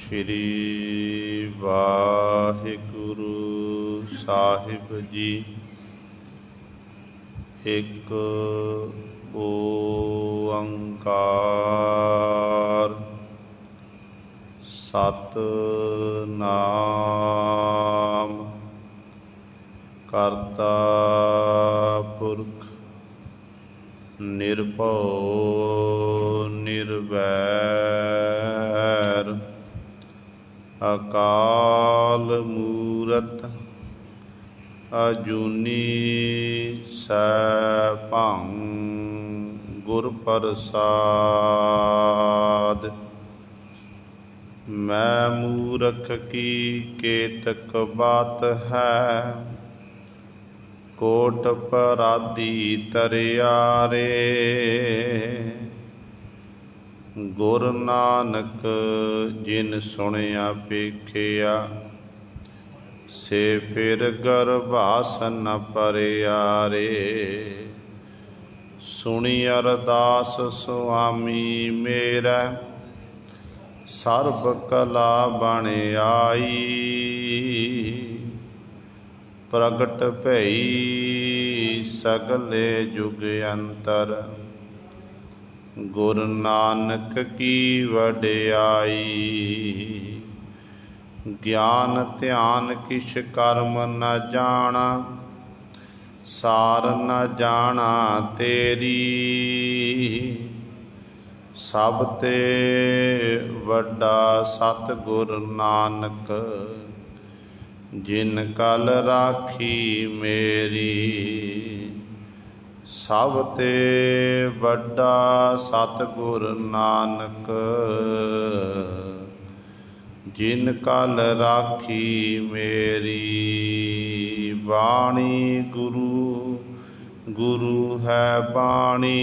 श्री वाहिगुरु साहिब जी। एक ओंकार सतनाम करता पुरख निर्भव निर्वैर अकाल मूरत अजूनी सैभं गुर प्रसाद। मैं मूरख की केतक बात है, कोट पराधी तरियारे। गुर नानक जिन सुनिया पेखिया, से फिर गर्भास न परियारे। सुनी अरदास सुआमी मेरा, सर्ब कला बन आई। प्रगट भई सगले जुग अंतर, गुरु नानक की वडियाई। ज्ञान ध्यान किश कर्म न जाना, सार न जाना तेरी। सब ते वड्डा सतगुर नानक, जिन कल राखी मेरी। सब ते वड्डा सतगुर नानक, जिन कल राखी मेरी। बाणी गुरु गुरु है बाणी,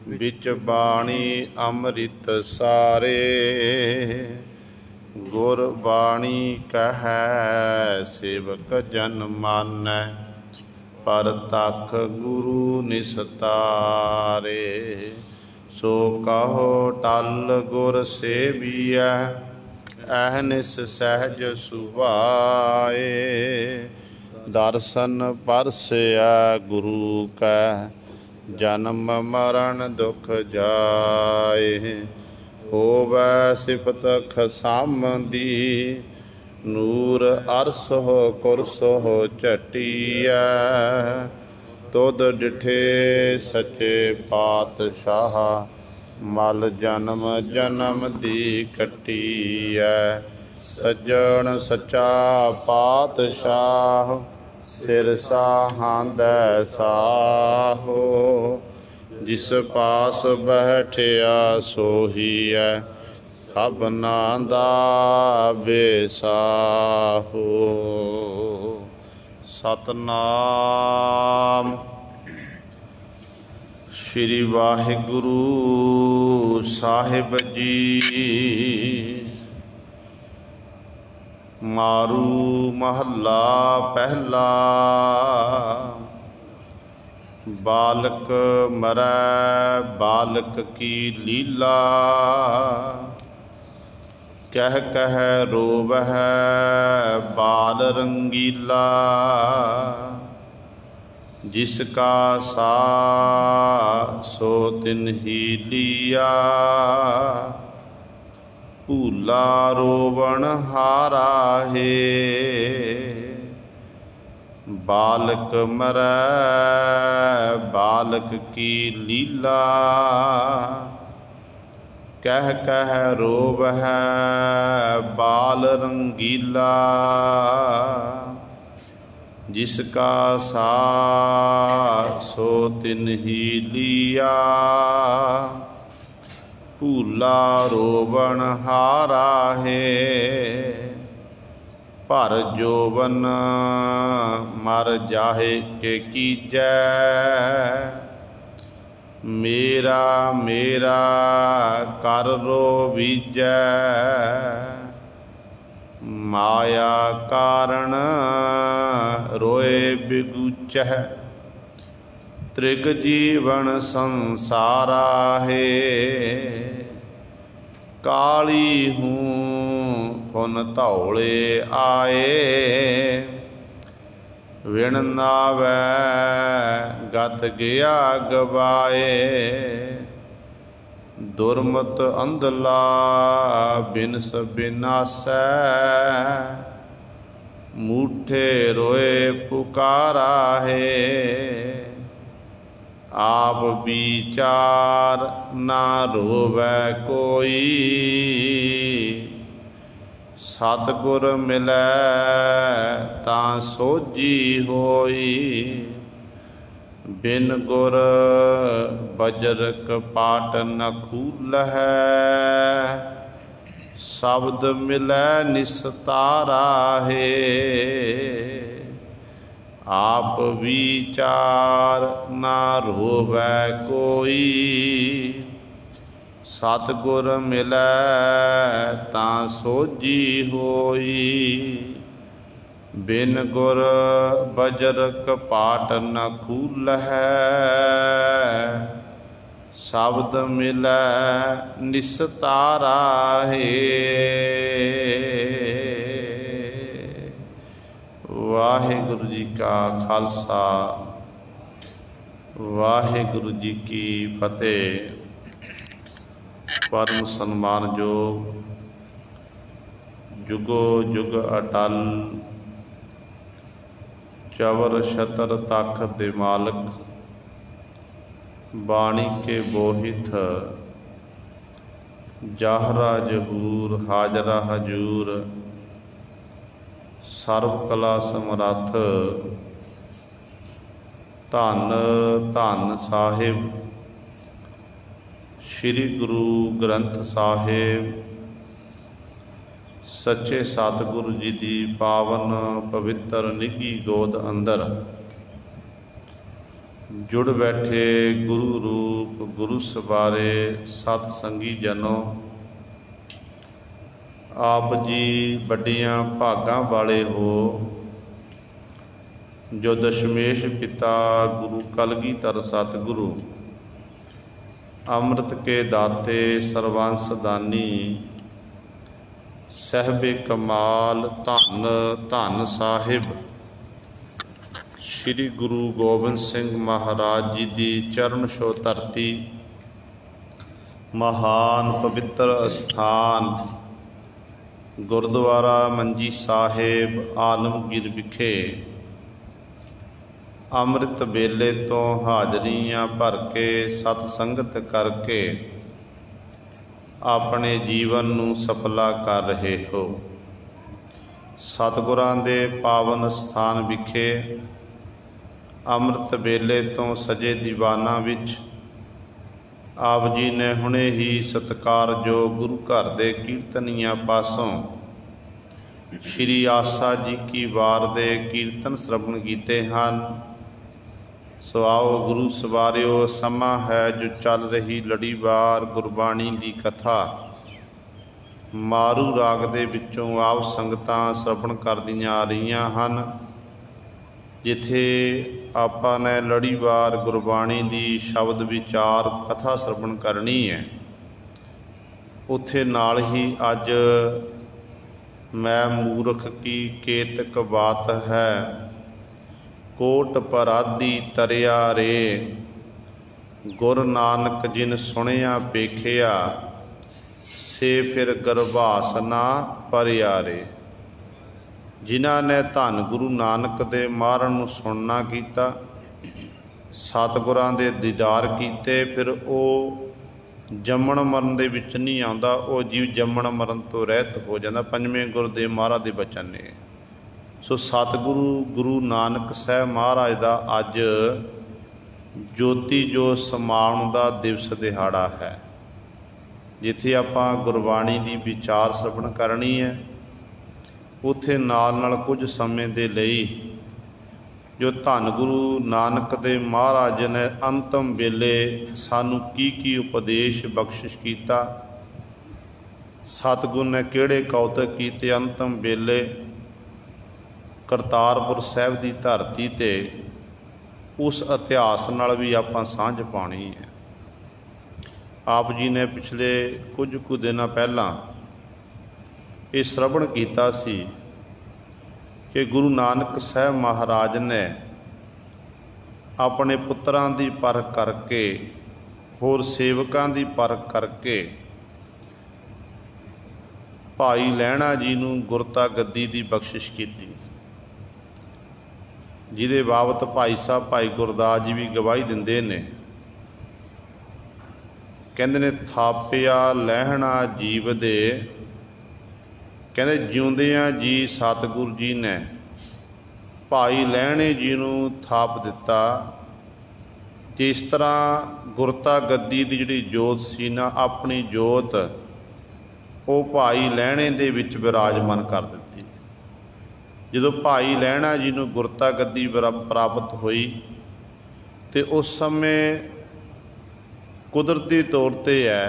बिच बाणी अमृत सारे। गुर बाणी कहै सेवक जन मानै, परतख गुरु निस्तारे। सो कहो टल गुर सेविया, अहनिस सहज सुभाए। दर्शन परसिया गुरु कै, जन्म मरण दुख जाए। होवै सिफत खसामदी, नूर अरसो कुरसो झटिया। तुद डिठे सचे पातशाह, मल जन्म जन्म दी कटिया। सज्जन सच्चा पातशाह, सिर साहांदै साहो। जिस पास बैठिया सोहीऐ, सबना दा बेसाहो। सतनाम। श्री वाहिगुरु साहिब जी। मारू महला पहला, बालक मरै बालक की लीला। कह कह रोवह बाल रंगीला, जिसका सा सो तिन्ही लिया। भूला रोवण हारा है, बालक मरै बालक की लीला। कह कह रोवह बाल रंगीला, जिसका सा सो तिन्ही लिया। भूला रोवण हारा है, भर जोवन मर जाहे के कीजै। मेरा मेरा कर रो बीजै, माया कारण रोए बिगुचै। त्रिग जीवन संसारा है, काली हूँ फुन धौले आए। विण नावै गत गया गवाए। दुर्मत अंधला बिनस बिनासै। मूठे रोए पुकारा है। आप विचार ना रोवै कोई। सतगुर मिलै तां सोझी होई। बिन गुर बजर कपाट न खूलहै। शब्द मिलै निस्तारा है। आप विचार ना रोवै कोई। सतगुर मिलै तां सोझी होई। बिन गुर बजर कपाट न खूलहै। शब्द मिलै निस्तारा है। वाहिगुरु जी का खालसा वाहिगुरु जी की फतेह। परम सन्मानयोग जुगो जुग अटल चवर छतर तख दे मालक। बाणी के बोहित जाहरा जहूर हाजरा हजूर। सर्व कला समरथ धन धन साहिब श्री गुरु ग्रंथ साहिब सच्चे सतगुरु जी की पावन पवित्र निघी गोद अंदर जुड़ बैठे गुरु रूप गुरु सवारे सतसंगी जनों। आप जी बड़ियां भागां वाले हो जो दशमेश पिता गुरु कलगीधर सतगुरु अमृत के दाते सर्वांस दानी सहबे कमाल धन धन साहिब श्री गुरु गोबिंद सिंह महाराज जी की चरण छो धरती महान पवित्र स्थान गुरुद्वारा मंजी साहिब आलमगीर विखे अमृत वेले तो हाजरियां भर के सतसंगत करके अपने जीवन नूं सफला कर रहे हो। सतगुरां दे पावन स्थान विखे अमृत वेले तो सजे दीवाना विच आप जी ने हुणे ही सत्कार जो गुरु घर दे कीर्तनिया पासों श्री आसा जी की वार दे कीर्तन श्रवण कीते हैं। सो आओ गुरु सवारियो समा है जो चल रही लड़ीवार गुरबाणी की कथा मारू राग दे विचों आप संगतां श्रवण करदियां आ रहीआं हन। जिथे आपां ने लड़ीवार गुरबाणी की शब्द विचार कथा श्रवण करनी है उत्थे नाल ही अज मैं मूर्ख की केतक बात है कोट पराधी तरिया रे। गुर नानक जिन सुनिया पेखिया से फिर गर्भास ना परिया रे। जिन्हां ने धन गुरु नानक दे मारण नूं सुनना कीता सतगुरां दे दीदार कीते फिर वो जम्मण मरण दे विच नहीं आउंदा। वो जीव जम्मण मरण तो रहत हो जाता। पंजवें गुर दे महाराज दे बचन ने। सो सतगुरु गुरु नानक साहब महाराज दा अज ज्योति जो समाउण दा दिवस दिहाड़ा है। जिथे आपां गुरबाणी दी विचार श्रवण करनी है उत्थे नाल नाल कुछ समय दे लई जो धन गुरु नानक दे महाराज ने अंतिम वेले सानू की उपदेश बख्शिश कीता। सतगुरु ने किहड़े कौतक कीते अंतिम वेले करतारपुर साहिब की धरती ते उस इतिहास नाल भी आपां सांझ पानी है। आप जी ने पिछले कुछ दिन पहला ये श्रवण कीता सी कि गुरु नानक साहब महाराज ने अपने पुत्रां दी परख करके होर सेवकां दी परख करके भाई लहणा जी नूं गुरता गद्दी दी बख्शिश कीती, जिहदे बाबत भाई साहब भाई गुरदास जी भी गवाही दिंदे ने। कहंदे ने थापिया लहणा जीव दे, कहंदे जिउंदियां जी सतगुरु जी ने भाई लहणे जी नूं थाप दिता। जिस तरह गुरता गद्दी दी जिहड़ी जोत सी ना, अपनी जोत वो भाई लहणे दे विच विराजमान कर दित्ती। जदों भाई लहणा जी नूं गुरता गद्दी प्राप्त हुई तो उस समय कुदरती तौर पर है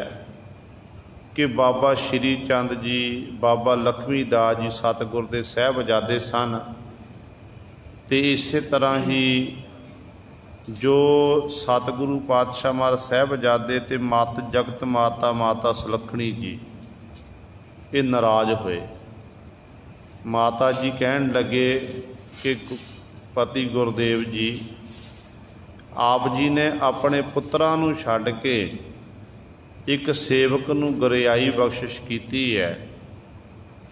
कि बाबा श्री चंद जी, बाबा लखमी दास जी सतगुर के साहबजादे सन। तो इस तरह ही जो सतगुरु पातशाह महाराज साहबजादे ते मत जगत माता माता सुलखणी जी ये नाराज हुए। माता जी कहन लगे कि पति गुरदेव जी, आप जी ने अपने पुत्रां नूं छड्ड के एक सेवक नूं गरियाई बख्शिश कीती है,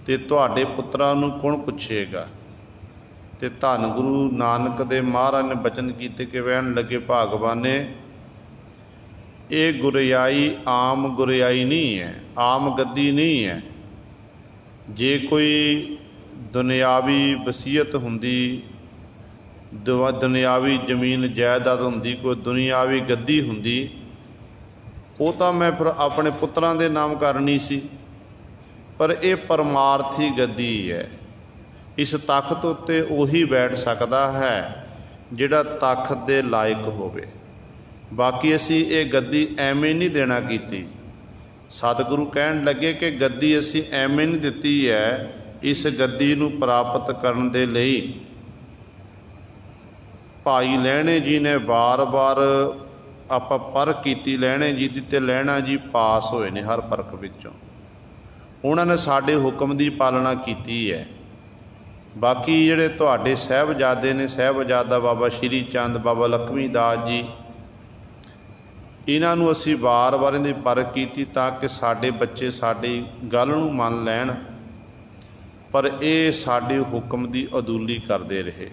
ते तुहाडे पुत्रां नूं कौन पुछेगा। ते धन गुरु नानक दे महाराज ने बचन कीते कि वहन लगे भागवाने, ये गुरियाई आम गुरियाई नहीं है, आम गद्दी नहीं है। जे कोई दुनियावी वसीयत हुंदी, दुनियावी जमीन जायदाद हुंदी, कोई दुनियावी गद्दी हुंदी, वो तो मैं फिर अपने पुत्रां दे नाम करनी सी। पर यह परमार्थी गद्दी है। इस तख्त उत्ते उही बैठ सकदा है जिहड़ा तख्त दे लायक होवे। बाकी असी ये गद्दी एवें नहीं देना कीती। सतगुरु कहन लगे कि गद्दी असी एवें नहीं दित्ती है, इस गद्दी नूं प्राप्त करन दे लई भाई लहणे जी ने बार बार आपां परख कीती लहणे जी दी, ते लहणा जी पास होए ने हर परख विचों। उन्होंने साडे हुक्म की पालना की है। बाकी जिहड़े तुहाडे साहबजादे ने, साहबजादा बाबा श्री चंद, बाबा लखमी दास जी, इन्हां नूं असीं बार बार इहदी परख की ताकि साडे बच्चे साडी गल नूं मन लैण, पर ये साडे हुक्म की अदूली करते रहे।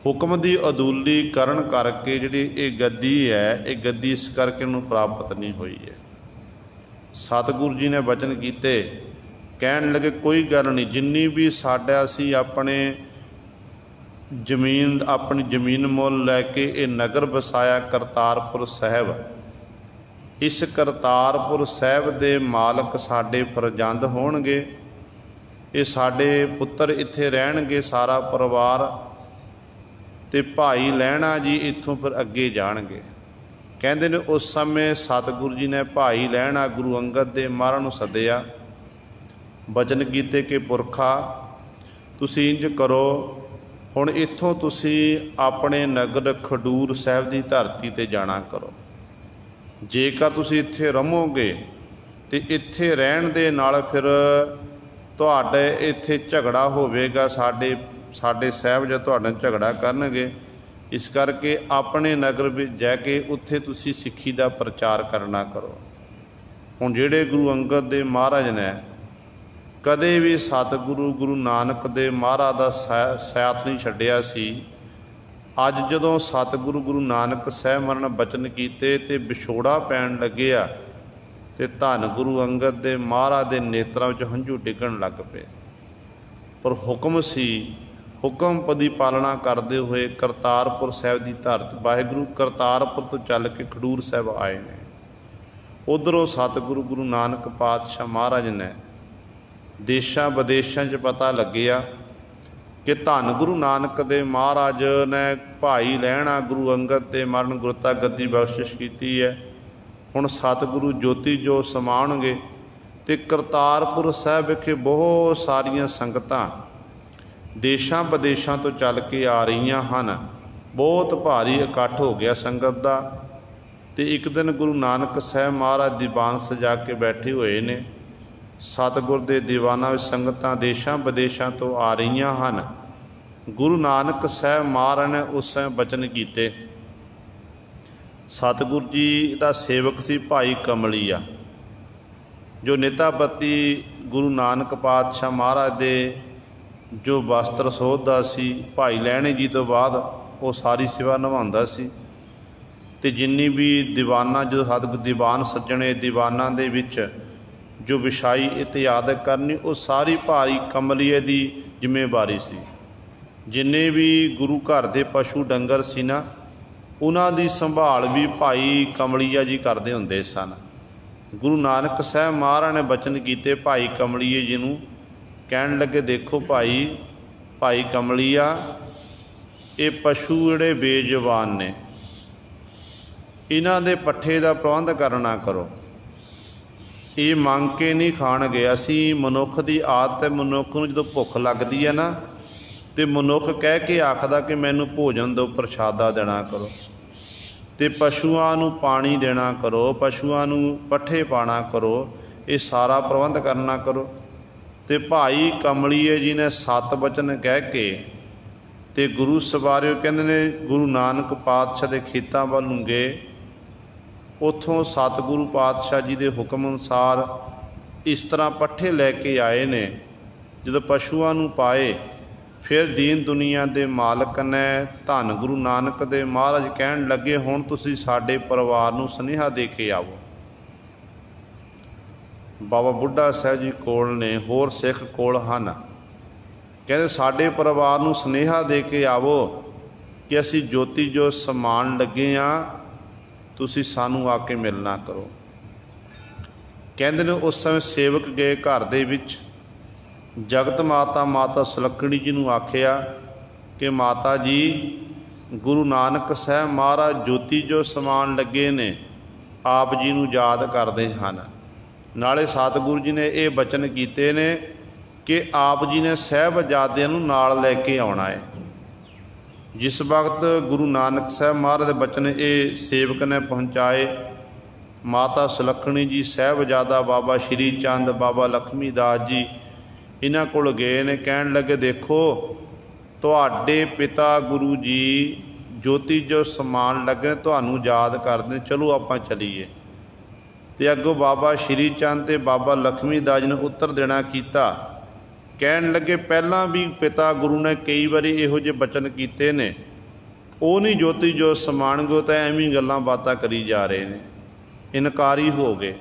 हुक्म की अदूली करन करके जिहड़ी ये गद्दी है, ये गद्दी इस करके नूं प्राप्त नहीं हुई है। सतगुरु जी ने वचन कीते, कहन लगे कोई गल नहीं, जिन्नी भी साडा असी अपने जमीन अपनी जमीन मुल लैके ये नगर बसाया करतारपुर साहब, इस करतारपुर साहब दे मालक साडे फरजंद होणगे। ये साडे पुत्र इत्थे रहणगे, सारा परिवार, ते भाई लहणा जी इत्थों फिर अगे जाणगे। कहंदे ने उस समय सतगुरु जी ने भाई लहणा गुरु अंगद दे महाराज नूं सद्दिया, बचन कीते कि पुरखा तुसीं इंज करो, हुण इत्थों तुसीं अपने नगर खडूर साहब की धरती ते जाना करो। जेकर तुसीं इत्थे रहोगे तो इत्थे रहण दे नाल फिर तुहाडे इत्थे झगड़ा होवेगा, साडे साहब जो तुहाडे नाल झगड़ा करनगे। इस करके अपने नगर में जाके उत्थे तुसीं सिੱਖੀ का प्रचार करना करो। हुण जिहड़े गुरु अंगद देव महाराज ने कदे भी सतगुरु गुरु नानक देव महाराज का साथ नहीं छड्डिया सी। अज जदों सतगुरु गुरु नानक साहब महाराज ने बचन कीते ते विछोड़ा पैण लग्गिया ते धन गुरु अंगद देव महाराज के नेत्रां विच हंझू डिगण लग पे। पर हुक्म सी, हुक्म की पालना करते हुए करतारपुर साहब की धरती, वाहिगुरु करतारपुर तो चल के खडूर साहब आए ने। उधरों सतगुरु गुरु नानक पातशाह महाराज ने देशां विदेशों च पता लग्या कि धन गुरु नानक देव महाराज ने भाई लहणा गुरु अंगद ते मरण गुरता गद्दी बख्शिश की है। हुण सतगुरु ज्योति जो समाणगे ते करतारपुर साहब विखे बहुत सारियां संगतां देशां विदेशों तो चल के आ रही हैं। बहुत भारी इकट्ठ हो गया संगत का। तो एक दिन गुरु नानक साहब महाराज दीवान सजा के बैठे हुए ने सतगुर दे दीवाना विच संगतां देशां विदेशां तो आ रहीआं हन। गुरु नानक साहब महाराज ने उस समय बचन कीते। सतगुर जी दा सेवक सी भाई कमलिया, जो नेतापति गुरु नानक पातशाह महाराज दे जो वस्त्र सोधदा सी, भाई लहणे जी तो बाद वो सारी सेवा निभाउंदा सी। ते जिन्नी भी दीवाना जो सतगुर दीवान सज्जणे दीवाना दे विच जो विछाई इतियाद करनी, वो सारी भाई कमलिए दी जिम्मेवारी सी। जिन्ने भी गुरु घर दे पशु डंगर सी ना, उन्हां दी संभाल भी भाई कमलिया जी करदे हुंदे सन। गुरु नानक साहब महाराज ने बचन कीते भाई कमलिए जी नूं, कहण लगे देखो भाई कमलिया, ये पशु जिहड़े बेजुबान ने, इन्हां दे पट्ठे दा प्रबंध करना करो। ये मंग के नहीं खाण गए। असी मनुख की आदत है, मनुख नूं जदों भुख लगदी है ना, तो मनुख कह के आखदा कि मैनूं भोजन दो, प्रशादा देना करो, तो पशुआं नूं पानी देना करो, पशुआं नूं पट्ठे पाना करो, ये सारा प्रबंध करना करो। तो भाई कमलिए जी ने 7 वचन कह के ते गुरु सवारिओ कहंदे ने गुरु नानक पातशाह के खेतां वल नूं गए। उत्थों सतगुरु पातशाह जी के हुक्म अनुसार इस तरह पट्ठे लैके आए ने। जदों पशुआं नूं पाए, फिर दीन दुनिया के मालक ने धन गुरु नानक दे महाराज कहण लगे, हुण तुसीं साडे परिवार नूं सुनेहा दे के आओ। बाबा बुढ़ा साहब जी कोल ने, होर सिख कोल हन, कहते साडे परिवार नूं सुनेहा दे के आवो कि असीं जोती जो समान लगे हाँ, तुसीं सानूं आके मिलना करो। कहंदे ने उस समय सेवक गए घर दे विच, जगत माता सुलखणी जी नूं आखिया कि माता जी गुरु नानक साहब महाराज जोती जो समान लगे ने, आप जी नूं याद करदे हन। नाले सतगुरु जी ने ये बचन कीते ने कि आप जी ने साहिबजादिਆਂ नूं नाल लैके आउणा है। जिस वक्त गुरु नानक साहब महाराज दे बचन ये सेवक ने पहुँचाए, माता सुलखणी जी साहिबजादा बाबा श्री चंद बाबा लक्ष्मी दास जी इन्हां कोल गए ने। कहण लगे देखो तुहाडे पिता गुरु जी जोती जो समान लगे, तुहानूं याद करदे, चलो आपां चलीए। ते अगों बाबा श्री चंद ते बाबा लक्ष्मी दास जी ने उत्तर देना कीता। कहण लगे पहलां भी पिता गुरु ने कई बारी इहो जे बचन कीते ने, ਉਹ नहीं जोती जो समान गो, तो ਐਵੇਂ गल्लां बातां करी जा रहे ने, इनकारी हो गए।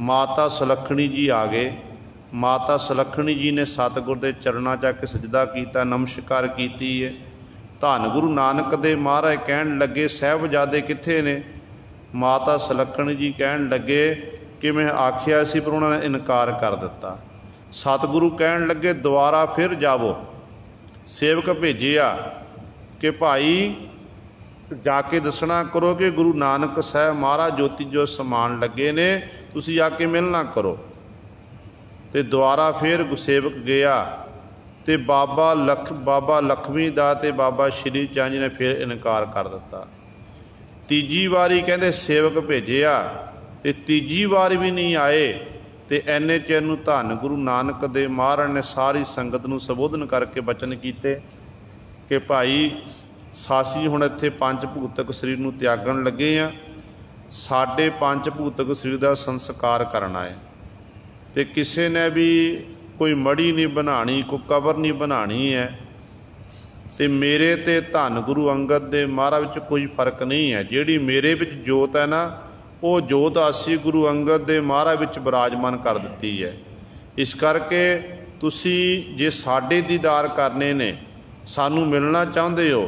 माता सुलखणी जी आ गए। माता सुलखणी जी ने सतगुर के चरणों च आके सजदा किया, नमस्कार कीती है। धन गुरु नानक दे महाराज कहण लगे साहिबजादे कित्थे ने? माता सुलखणी जी कहण लगे कि मैं आखिया सी पर उन्होंने इनकार कर दिता। सतगुरु कहण लगे दोबारा फिर जावो। सेवक भेजिया कि भाई जाके दसना करो कि गुरु नानक साहब महाराज जोती जो समान लगे ने, तुसी आके मिलना करो। तो दोबारा फिर सेवक गया तो बाबा लक्ष्मी दा ते बाबा श्री चंद जी ने फिर इनकार कर दिता। तीजी वारी कहते सेवक भेजिया तो तीजी वार भी नहीं आए। तो इन्ने चਿਰ ਨੂੰ धन गुरु नानक दे महाराज ने सारी संगत नूं संबोधन करके बचन कीते कि भाई सासी हुण इत्थे पंच भूतक शरीर नूं त्यागण लगे आ, साडे पंच भूतक शरीर का संस्कार करना है। तो किसी ने भी कोई मड़ी नहीं बनानी, कोई कबर नहीं बनानी है। तो मेरे ते धन गुरु अंगद दे महाराज विच कोई फर्क नहीं है। जिहड़ी मेरे विच जोत है ना, वो जोत आसी गुरु अंगद दे महाराज विच विराजमान कर दिती है। इस करके तुसी जे साडे दीदार करने ने, सानू मिलना चाहुंदे हो,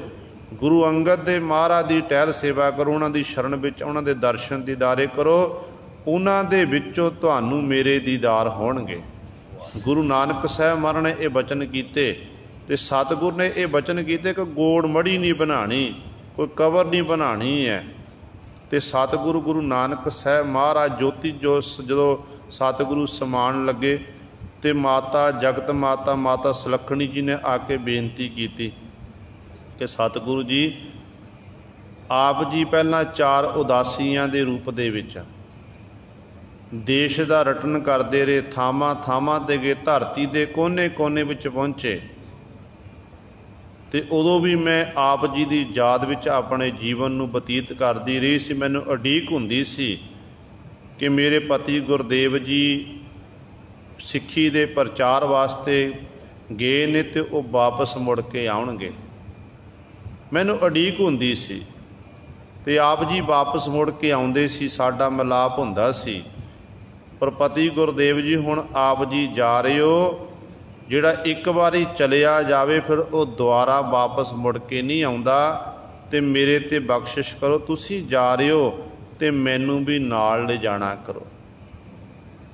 गुरु अंगद दे महाराज दी टहल सेवा करो, उन्हां दी शरण विच उन्हां दे दर्शन दीदारे करो, उन्हां दे विचों तुहानू मेरे दीदार होणगे। गुरु नानक साहब महाराज ने ये बचन कीते ते सतगुर ने ये बचन कीते कि गोड़ मड़ी नहीं बनानी, कोई कबर नहीं बनानी है। तो सतगुरु गुरु नानक साहब महाराज जोती जो जदों सतगुरु समान लगे तो माता जगत माता सुलखणी जी ने आके बेनती की कि सतगुरु जी आप जी पहला 4 उदासियां दे रूप दे विच देश का रटन करते रहे, थावां थावां ते गए, धरती के कोने कोने विच पहुँचे। तो उदों भी मैं आप जी की याद विच अपने जीवन नूं बतीत करती रही सी। मैनूं उड़ीक हुंदी सी कि मेरे पति गुरदेव जी सिੱਖੀ ਦੇ प्रचार वास्ते गए ने तो वो वापस मुड़ के आउणगे। मैनूं उड़ीक हुंदी सी ते आप जी वापस मुड़ के आउंदे सी, साडा मिलाप हुंदा सी। पर पति गुरदेव जी हुण आप जी जा रहे हो, जिहड़ा एक बारी चलिया जावे फिर वो दुबारा वापस मुड़ के नहीं आउंदा, ते मेरे ते बख्शिश करो, तुसीं जा रहे हो ते मैनूं भी नाल ले जाना करो।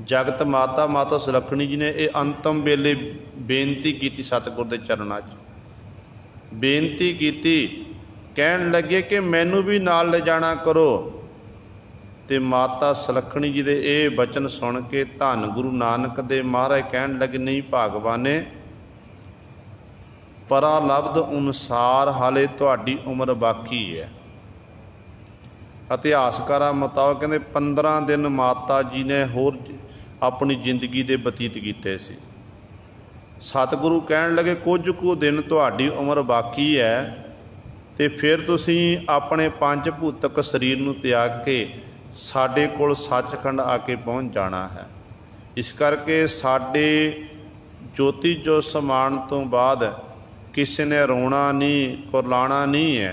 जगत माता माता सुलखणी जी ने ये अंतिम वेले बेनती की सतगुर के चरणों च, बेनती की, कहन लगे कि मैनू भी नाल ले जाना करो। तो माता सुलखणी जी के ये बचन सुन के धन गुरु नानक देव महाराज कहन लगे, नहीं भागवाने, परा लब्ध अनुसार हाले तुहाडी उम्र बाकी है। इतिहासकारां मुताबक कहते 15 दिन माता जी ने होर अपनी जिंदगी दे बतीत कीते सी। सतगुरु कहन लगे कुछ कु दिन तुहाडी उम्र बाकी है, तो फिर तुसीं अपने पंज भूतक शरीर नूं त्याग के साडे कोल सचखंड आके पहुँच जाना है। इस करके साडे ज्योति जो समान तो बाद किसी ने रोना नहीं, कुरलाना नहीं है।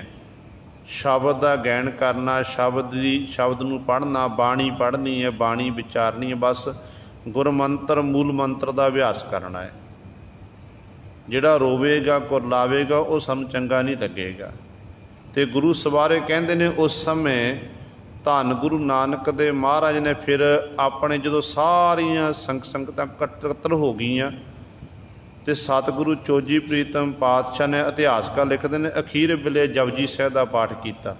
शब्द का गैन करना, शब्द नूं पढ़ना, बाणी पढ़नी है, बाणी विचारनी है, बस गुरमंत्र मूल मंत्र का अभ्यास करना है। जिहड़ा रोवेगा कुरलावेगा वो सानूं चंगा नहीं लगेगा। तो गुरु सवारे कहते ने उस समय धन गुरु नानक देव महाराज ने फिर अपने जो सारिया संगतां कट्टर हो गई, तो सतगुरु चोजी प्रीतम पातशाह ने इतिहासकार लिखते हैं अखीर वेले जपजी साहिब का पाठ किया।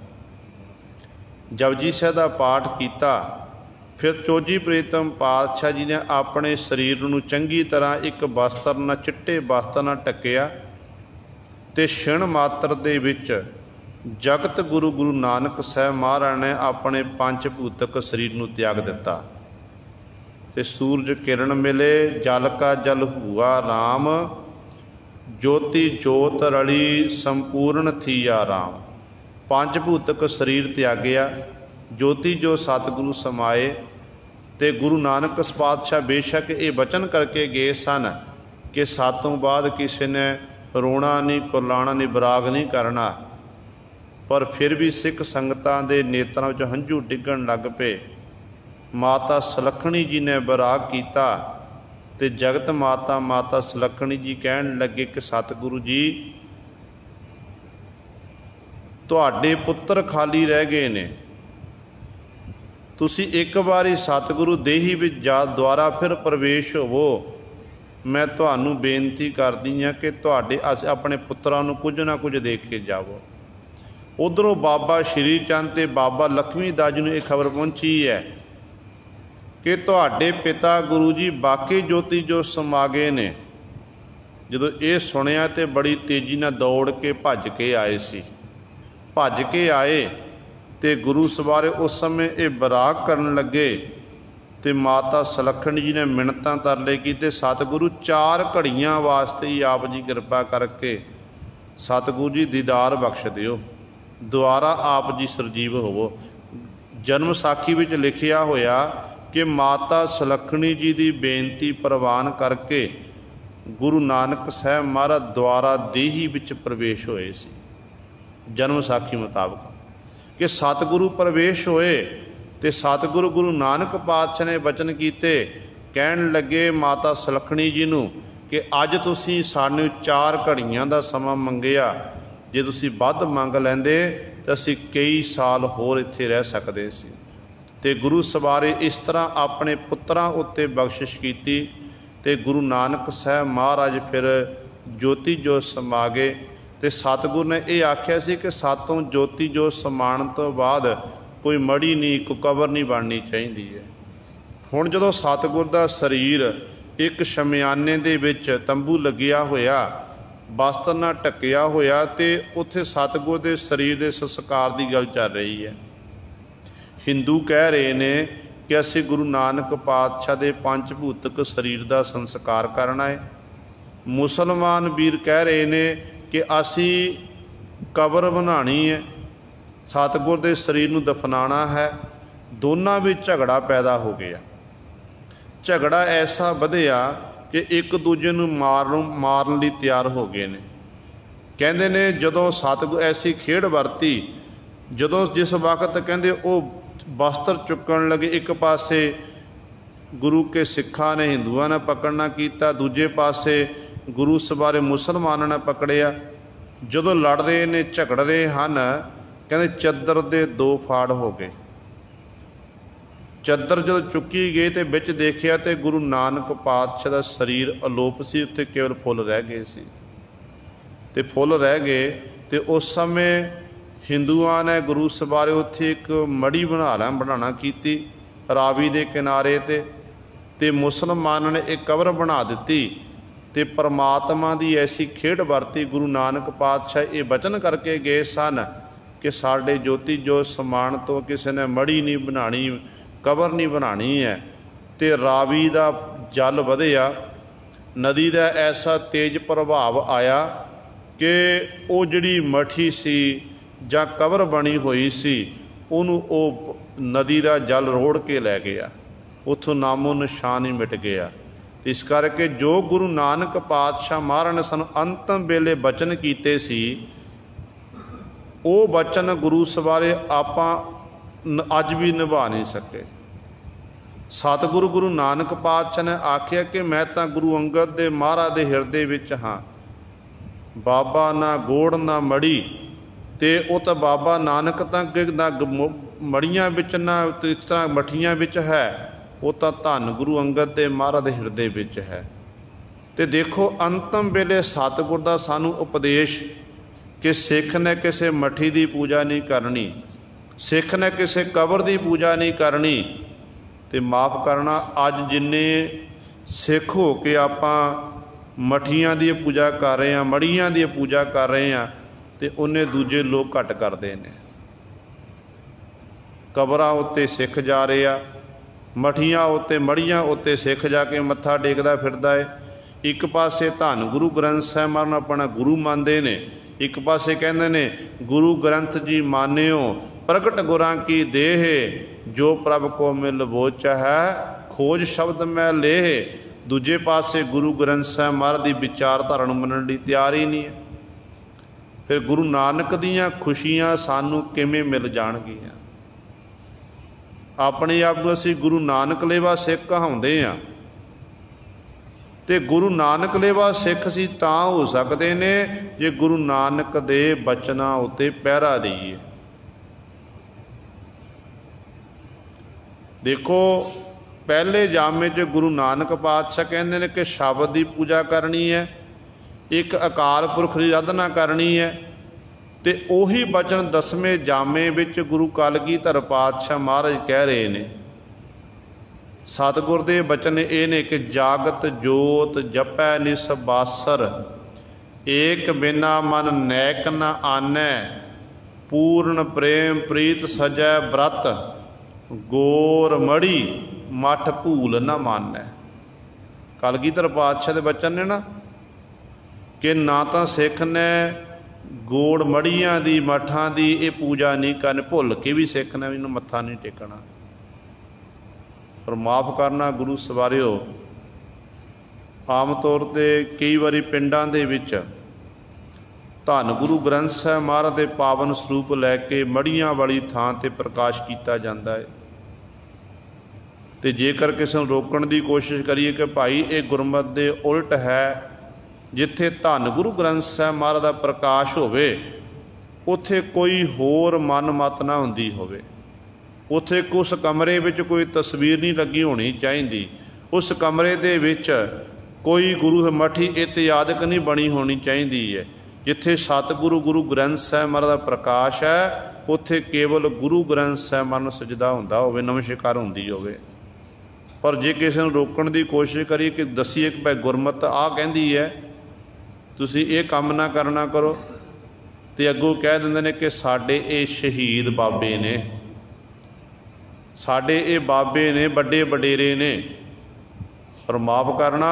जपजी साहिब का पाठ किया, फिर चोजी प्रीतम पातशाह जी ने अपने शरीर नूं चंगी तरह एक वस्त्र नाल, चिट्टे वस्त्र नाल ढकिया, ते क्षण मात्र दे विच जगत गुरु गुरु नानक साहब महाराज ने अपने पंच भूतक शरीर नूं त्याग दिता। ते सूरज किरण मिले, जल का जल हुआ राम, ज्योति जोत रली संपूर्ण थिया राम। पंच भूतक शरीर त्यागया, ज्योति जो सतगुरु समाए। ते गुरु नानक पातशाह बेशक ये वचन करके गए सन कि सातों बाद किसी ने रोना नहीं, कुरलाना नहीं, विराग नहीं करना। पर फिर भी सिख संगतां दे नेत्रां विच हंझू डिगण लग पे। माता सुलखणी जी ने विराग किया, ते जगत माता माता सुलखणी जी कहन लगे कि सतगुरु जी तुहाडे पुत्र खाली रह गए ने, तुसी एक बारी सतगुरु देही विच जा द्वारा फिर प्रवेश होवो। मैं तुहानू बेनती करदी हाँ कि तुहाडे अपने पुत्रां नू कुछ ना कुछ देख के जावो। उधरों बाबा श्री चंद ते बाबा लक्ष्मी दास जी नू ये खबर पहुंची है कि तुहाडे पिता गुरु जी बाकी ज्योति जो समा गए ने। जदों ये सुनिया तो बड़ी तेजी नाल दौड़ के भज के आए सी। भज के आए तो गुरु सवारे उस समय ये विराग करन लगे, तो माता सुलखणी जी ने मिन्नतां तरले कीते, सतगुरु 4 घड़ियां वास्ते ही आप जी कृपा करके सतगुरु जी दीदार बख्श दिओ, दुआरा आप जी सरजीव होवो। जन्म साखी विच लिखिया होया कि माता सुलखणी जी की बेनती प्रवान करके गुरु नानक साहब महाराज द्वारा देही विच प्रवेश होए सी। जन्म साखी मुताबक कि सतगुरु प्रवेश होए तो सतगुरु गुरु नानक पातशाह ने वचन कीते, कहन लगे माता सुलखणी जी नूं कि अज तुसीं सानूं 4 घड़ियां दा समा मंगिया, जे तुसीं वध मंग लैंदे तो असीं कई साल होर इत्थे रह सकदे सी। ते गुरु सवारे इस तरह अपने पुत्रां उत्ते बख्शिश कीती, ते गुरु नानक साहब महाराज फिर ज्योति जो समा गए। तो सतगुरु ने यह आख्या सी कि सातों ज्योति जो समान तो बाद कोई मड़ी नहीं, कोई कबर नहीं बननी चाहिए है। हुण जदों सतगुरु का शरीर एक शमियाने दे विच तंबू लगिया होया, वस्त्र नाल ढकिया होया, तो उत्थे सतगुरु के शरीर के संस्कार की गल चल रही है। हिंदू कह रहे ने कि असी गुरु नानक पातशाह दे पंच भूतक शरीर का संस्कार करना है। मुसलमान वीर कह रहे ने कि असी कबर बनानी है, सतगुर के शरीर नूं दफनाना है। दोनों में झगड़ा पैदा हो गया। झगड़ा ऐसा वधिया कि एक दूजे नूं मारन लई तैयार हो गए ने। कहंदे ने जदों सतगुर ऐसी खेड़ वरती, जदों जिस वक्त कहंदे वो वस्त्र चुकन लगे, एक पासे गुरु के सिखा ने हिंदुआ ने पकड़ना किया, दूजे पासे गुरु सवारे मुसलमानों ने पकड़िया। जदों लड़ रहे ने, झगड़ रहे हैं, कहते चद्दर दे दो फाड़ हो गए। चद्दर जो चुकी गई तो बिच देखिया तो गुरु नानक पातशाह का शरीर अलोप सी, उत्ते केवल फुल रह गए सी। ते फुल रह गए तो उस समय हिंदुआ ने गुरु सवारे उत्थे एक मड़ी बनाना की रावी के किनारे ते मुसलमानों ने एक कबर बना दी। ते परमात्मा की ऐसी खेड वरती, गुरु नानक पातशाह ये वचन करके गए सन कि साडे ज्योति जो समान तो किसी ने मड़ी नहीं बनानी, कबर नहीं बनानी है। तो रावी का जल वधिया, नदी का ऐसा तेज प्रभाव आया कि वो जिहड़ी मठी सी जां कबर बनी हुई सी, उन्होंने वो नदी का जल रोड़ के लै गया, उत्थों नामो निशान ही मिट गया। इस करके जो गुरु नानक पातशाह महाराज ने सानू अंतिम वेले बचन कीते सी, वो बचन गुरु सवारे आपां अज भी निभा नहीं सके। सतगुरु गुरु नानक पातशाह ने आख्या कि मैं तो गुरु अंगद दे महाराज दे हिरदे विच हाँ, बाबा ना गोड़ ना मड़ी, ते वो तो बाबा नानक तक ना मड़ियां विच ना इस तरह मठियां विच है, वो तो धन गुरु अंगद दे महाराज दे हिरदे विच है। ते देखो अंतिम वेले सतगुर दा सानू उपदेश कि सिख ने किसी मठी की पूजा नहीं करनी, सिख ने किसी कबर की पूजा नहीं करनी। तो माफ़ करना, अज जिन्ने सिख हो के आपां मठियां की पूजा कर रहे हैं, मड़ियां की पूजा कर रहे हैं, तो उन्हें दूजे लोग घट करते हैं। कबरां उत्ते सिख जा रहे आ, मठियां उत्ते मड़ियां उत्ते सिख जाके मत्था टेकदा फिरदा है। एक पासे धन गुरु ग्रंथ साहिब महाराज अपना गुरु मानते ने, एक पासे कहते ने गुरु ग्रंथ जी मान्यो प्रगट गुरां की देह, जो प्रभ को मिल वो चाहे खोज शब्द मैं लेह। दूजे पासे गुरु ग्रंथ साहिब महाराज की विचारधारा नूं मनण लई तैयार ही नहीं है। फिर गुरु नानक दीयां खुशियां सानू किवें मिल जाणगियां? अपने आप को असीं गुरु नानक लेवा सिख कहाउंदे आ, ते गुरु नानक लेवा सिख असीं तां हो सकदे ने जे गुरु नानक दे बचनां उत्ते पहरा दईए। देखो पहले जामे च गुरु नानक पातशाह कहते हैं कि शब्द की पूजा करनी है, एक अकाल पुरख की आराधना करनी है। तो उही बचन 10वें जामे विच गुरु कलगीधर पातशाह महाराज कह रहे ने। सतगुर दे बचन ये ने कि जागत जोत जपै निसबासर, एक बिना मन नैक न आनै, पूर्ण प्रेम प्रीत सजै व्रत, गोर मड़ी मठ भूल न मानै। कलगीधर पातशाह दे बचन ने ना कि ना तो सिख ने गोड़ मड़ियां दी मठां दी ये पूजा नहीं करनी, भुल के भी सिख ने इन्हूं मत्था नहीं टेकना। पर माफ़ करना गुरु सवारिओ, आम तौर पर कई बारी पिंडां दे विच धन गुरु ग्रंथ साहिब महाराज दे पावन स्वरूप लैके मड़ियां वाली थां ते प्रकाश किया जाता है। तो जेकर किसी नूं रोकण की कोशिश करिए कि भाई ये गुरमत दे उल्ट है, जिथे धन गुरु ग्रंथ साहिब महाराज का प्रकाश होवे उत्थे कोई होर मन मत ना हुंदी होवे, उत्थे उस कमरे विच कोई तस्वीर नहीं लगी होनी चाहिए, उस कमरे दे विच कोई गुरु मठी इतिहादक नहीं बनी होनी चाहिए है। जिथे सतगुरु गुरु ग्रंथ साहिब महाराज का प्रकाश है उत्थे केवल गुरु ग्रंथ साहिब महाराज नूं सजदा हुंदा होवे, नमस्कार हुंदी होवे। पर जे किसी नूं रोकण की कोशिश करिए कि दसीए कि भाई गुरमत आ कहंदी है तुसीं ये काम ना करना करो, तो अगों कह दिंदे ने कि साडे ये शहीद बाबे ने, साडे ये बाबे ने, बड़े वडेरे ने। पर माफ़ करना,